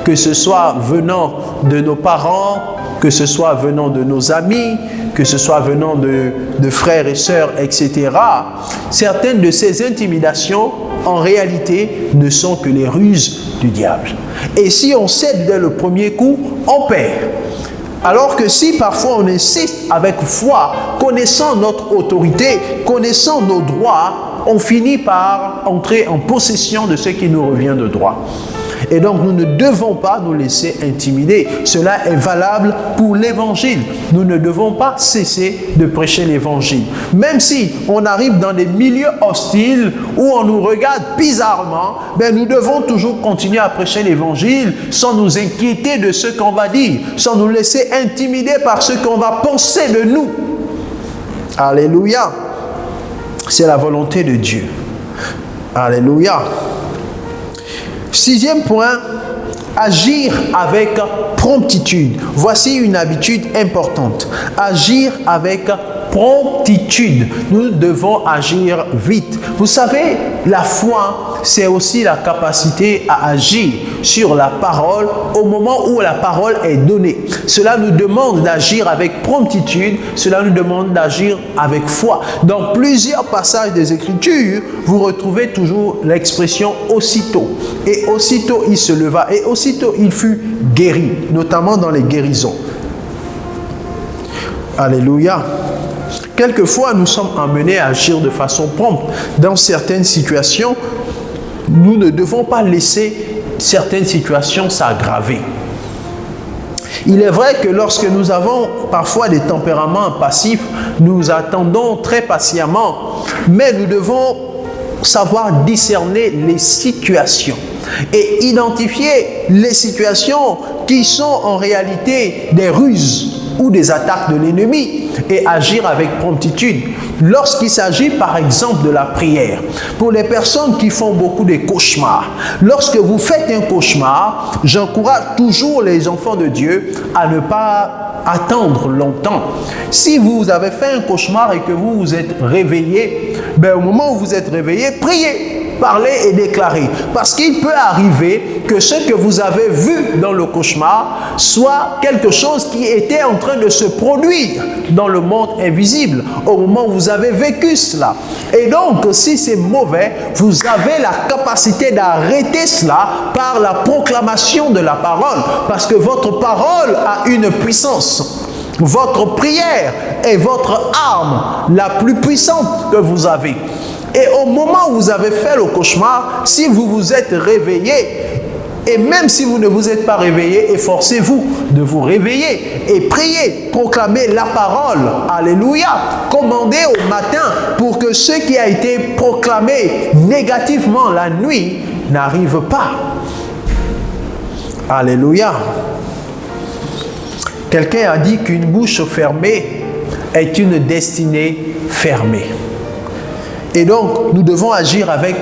S4: que ce soit venant de nos parents, que ce soit venant de nos amis, que ce soit venant de frères et sœurs, etc., certaines de ces intimidations, en réalité, ne sont que les ruses du diable. Et si on cède dès le premier coup, on perd. Alors que si parfois on insiste avec foi, connaissant notre autorité, connaissant nos droits, on finit par entrer en possession de ce qui nous revient de droit. Et donc nous ne devons pas nous laisser intimider. Cela est valable pour l'évangile. Nous ne devons pas cesser de prêcher l'évangile. Même si on arrive dans des milieux hostiles où on nous regarde bizarrement, nous devons toujours continuer à prêcher l'évangile sans nous inquiéter de ce qu'on va dire, sans nous laisser intimider par ce qu'on va penser de nous. Alléluia. C'est la volonté de Dieu. Alléluia. 6e point, agir avec promptitude. Voici une habitude importante. Agir avec promptitude. Nous devons agir vite. Vous savez, la foi, c'est aussi la capacité à agir sur la parole au moment où la parole est donnée. Cela nous demande d'agir avec promptitude, cela nous demande d'agir avec foi. Dans plusieurs passages des Écritures, vous retrouvez toujours l'expression « aussitôt ». Et aussitôt il se leva et aussitôt il fut guéri, notamment dans les guérisons. Alléluia. Quelquefois, nous sommes amenés à agir de façon prompte. Dans certaines situations, nous ne devons pas laisser certaines situations s'aggraver. Il est vrai que lorsque nous avons parfois des tempéraments passifs, nous attendons très patiemment, mais nous devons savoir discerner les situations et identifier les situations qui sont en réalité des ruses ou des attaques de l'ennemi et agir avec promptitude. Lorsqu'il s'agit par exemple de la prière, pour les personnes qui font beaucoup de cauchemars, lorsque vous faites un cauchemar, j'encourage toujours les enfants de Dieu à ne pas attendre longtemps. Si vous avez fait un cauchemar et que vous vous êtes réveillé, au moment où vous êtes réveillé, priez. Parler et déclarer. Parce qu'il peut arriver que ce que vous avez vu dans le cauchemar soit quelque chose qui était en train de se produire dans le monde invisible au moment où vous avez vécu cela. Et donc, si c'est mauvais, vous avez la capacité d'arrêter cela par la proclamation de la parole. Parce que votre parole a une puissance. Votre prière est votre arme la plus puissante que vous avez. Et au moment où vous avez fait le cauchemar, si vous vous êtes réveillé, et même si vous ne vous êtes pas réveillé, efforcez-vous de vous réveiller et priez, proclamez la parole. Alléluia. Commandez au matin pour que ce qui a été proclamé négativement la nuit n'arrive pas. Alléluia. Quelqu'un a dit qu'une bouche fermée est une destinée fermée. Et donc, nous devons agir avec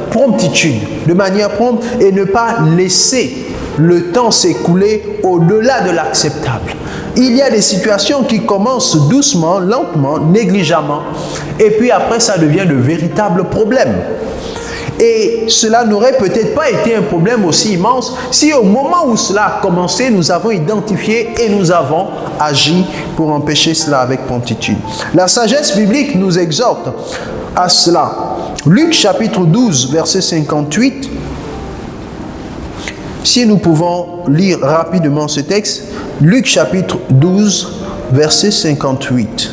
S4: promptitude, de manière prompte, et ne pas laisser le temps s'écouler au-delà de l'acceptable. Il y a des situations qui commencent doucement, lentement, négligemment, et puis après ça devient de véritables problèmes. Et cela n'aurait peut-être pas été un problème aussi immense si au moment où cela a commencé, nous avons identifié et nous avons agi pour empêcher cela avec promptitude. La sagesse biblique nous exhorte à cela. Luc chapitre 12, verset 58. Si nous pouvons lire rapidement ce texte, Luc chapitre 12, verset 58.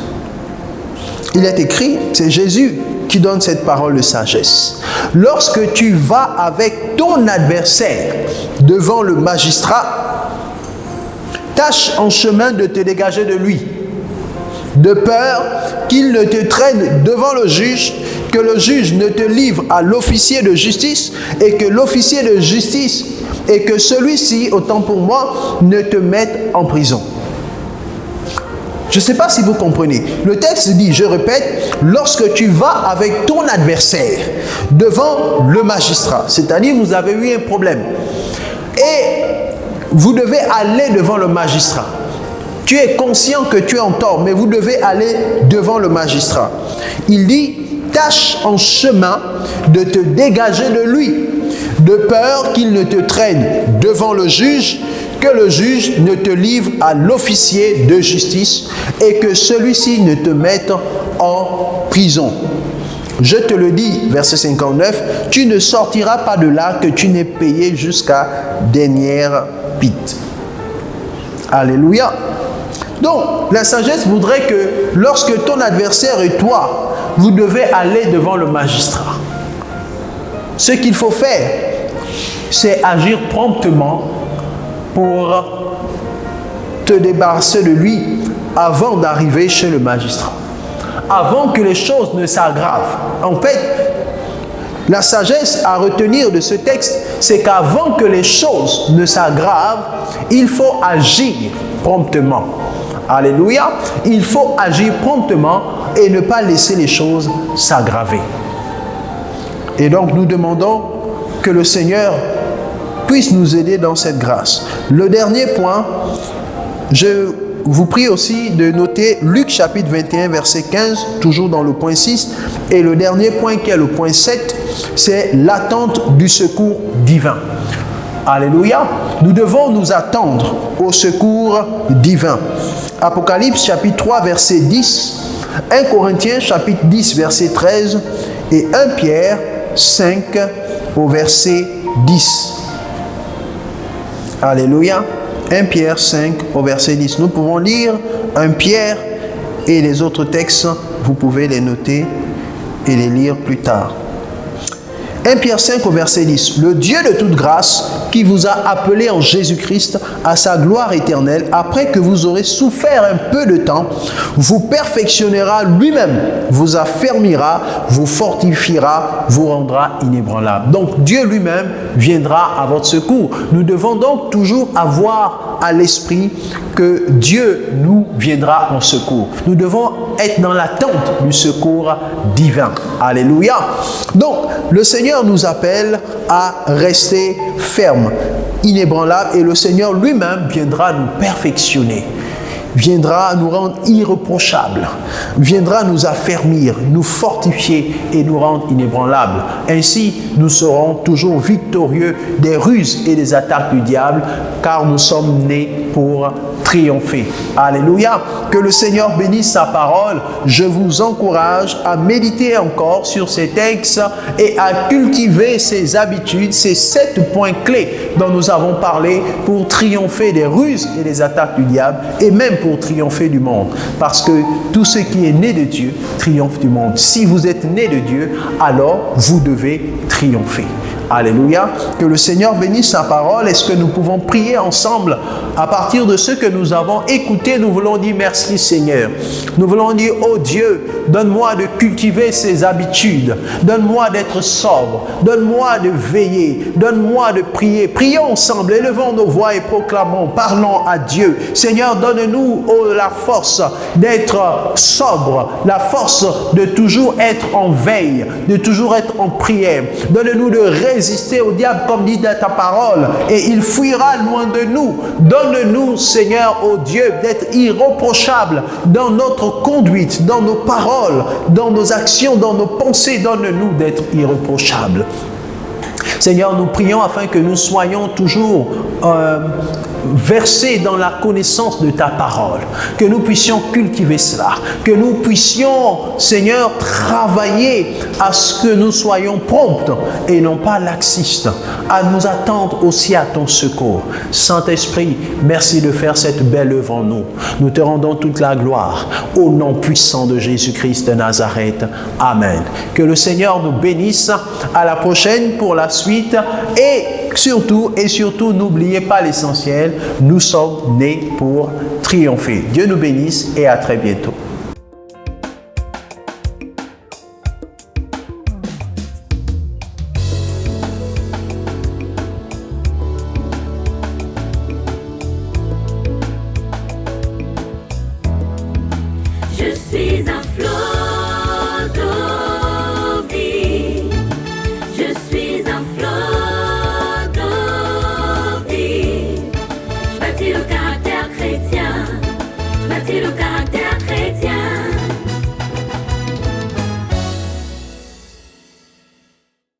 S4: Il est écrit, c'est Jésus qui donne cette parole de sagesse. Lorsque tu vas avec ton adversaire devant le magistrat, tâche en chemin de te dégager de lui, de peur qu'il ne te traîne devant le juge, que le juge ne te livre à l'officier de justice et que l'officier de justice et que celui-ci, autant pour moi, ne te mette en prison. Je ne sais pas si vous comprenez. Le texte dit, je répète, lorsque tu vas avec ton adversaire devant le magistrat, c'est-à-dire vous avez eu un problème et vous devez aller devant le magistrat. Tu es conscient que tu es en tort, mais vous devez aller devant le magistrat. Il dit, tâche en chemin de te dégager de lui, de peur qu'il ne te traîne devant le juge, que le juge ne te livre à l'officier de justice et que celui-ci ne te mette en prison. Je te le dis, verset 59, tu ne sortiras pas de là que tu n'aies payé jusqu'à dernière pite. Alléluia. Donc, la sagesse voudrait que lorsque ton adversaire et toi, vous devez aller devant le magistrat. Ce qu'il faut faire, c'est agir promptement pour te débarrasser de lui avant d'arriver chez le magistrat. Avant que les choses ne s'aggravent. En fait, la sagesse à retenir de ce texte, c'est qu'avant que les choses ne s'aggravent, il faut agir promptement. Alléluia. Il faut agir promptement et ne pas laisser les choses s'aggraver. Et donc nous demandons que le Seigneur puisse nous aider dans cette grâce. Le dernier point, je vous prie aussi de noter Luc chapitre 21 verset 15, toujours dans le point 6. Et le dernier point qui est le point 7, c'est l'attente du secours divin. Alléluia. Nous devons nous attendre au secours divin. Apocalypse chapitre 3 verset 10, 1 Corinthiens chapitre 10 verset 13 et 1 Pierre 5 au verset 10. Alléluia. 1 Pierre 5 au verset 10. Nous pouvons lire 1 Pierre et les autres textes, vous pouvez les noter et les lire plus tard. 1 Pierre 5 au verset 10. Le Dieu de toute grâce qui vous a appelé en Jésus-Christ à sa gloire éternelle, après que vous aurez souffert un peu de temps, vous perfectionnera lui-même, vous affermira, vous fortifiera, vous rendra inébranlable. Donc Dieu lui-même viendra à votre secours. Nous devons donc toujours avoir à l'esprit que Dieu nous viendra en secours. Nous devons être dans l'attente du secours divin. Alléluia. Donc le Seigneur nous appelle à rester ferme, inébranlable, et le Seigneur lui-même viendra nous perfectionner, viendra nous rendre irréprochables, viendra nous affermir, nous fortifier et nous rendre inébranlables. Ainsi, nous serons toujours victorieux des ruses et des attaques du diable, car nous sommes nés pour triompher. Alléluia. Que le Seigneur bénisse sa parole. Je vous encourage à méditer encore sur ces textes et à cultiver ces habitudes, ces 7 points clés dont nous avons parlé pour triompher des ruses et des attaques du diable et même pour triompher du monde. Parce que tout ce qui est né de Dieu triomphe du monde. Si vous êtes né de Dieu, alors vous devez triompher. Alléluia. Que le Seigneur bénisse sa parole. Est-ce que nous pouvons prier ensemble à partir de ce que nous avons écouté? Nous voulons dire merci Seigneur. Nous voulons dire, oh Dieu, donne-moi de cultiver ces habitudes. Donne-moi d'être sobre. Donne-moi de veiller. Donne-moi de prier. Prions ensemble. Élevons nos voix et proclamons. Parlons à Dieu. Seigneur, donne-nous la force d'être sobre. La force de toujours être en veille. De toujours être en prière. Donne-nous de résister au diable comme dit dans ta parole. Et il fuira loin de nous. Donne-nous, Seigneur, oh Dieu, d'être irréprochable dans notre conduite, dans nos paroles, dans nos actions, dans nos pensées. Donne-nous d'être irréprochables. Seigneur, nous prions afin que nous soyons toujours versés dans la connaissance de ta parole, que nous puissions cultiver cela, que nous puissions, Seigneur, travailler à ce que nous soyons prompts et non pas laxistes, à nous attendre aussi à ton secours. Saint-Esprit, merci de faire cette belle œuvre en nous. Nous te rendons toute la gloire au nom puissant de Jésus-Christ de Nazareth. Amen. Que le Seigneur nous bénisse. À la prochaine pour la suite et surtout, n'oubliez pas l'essentiel, nous sommes nés pour triompher. Dieu nous bénisse et à très bientôt.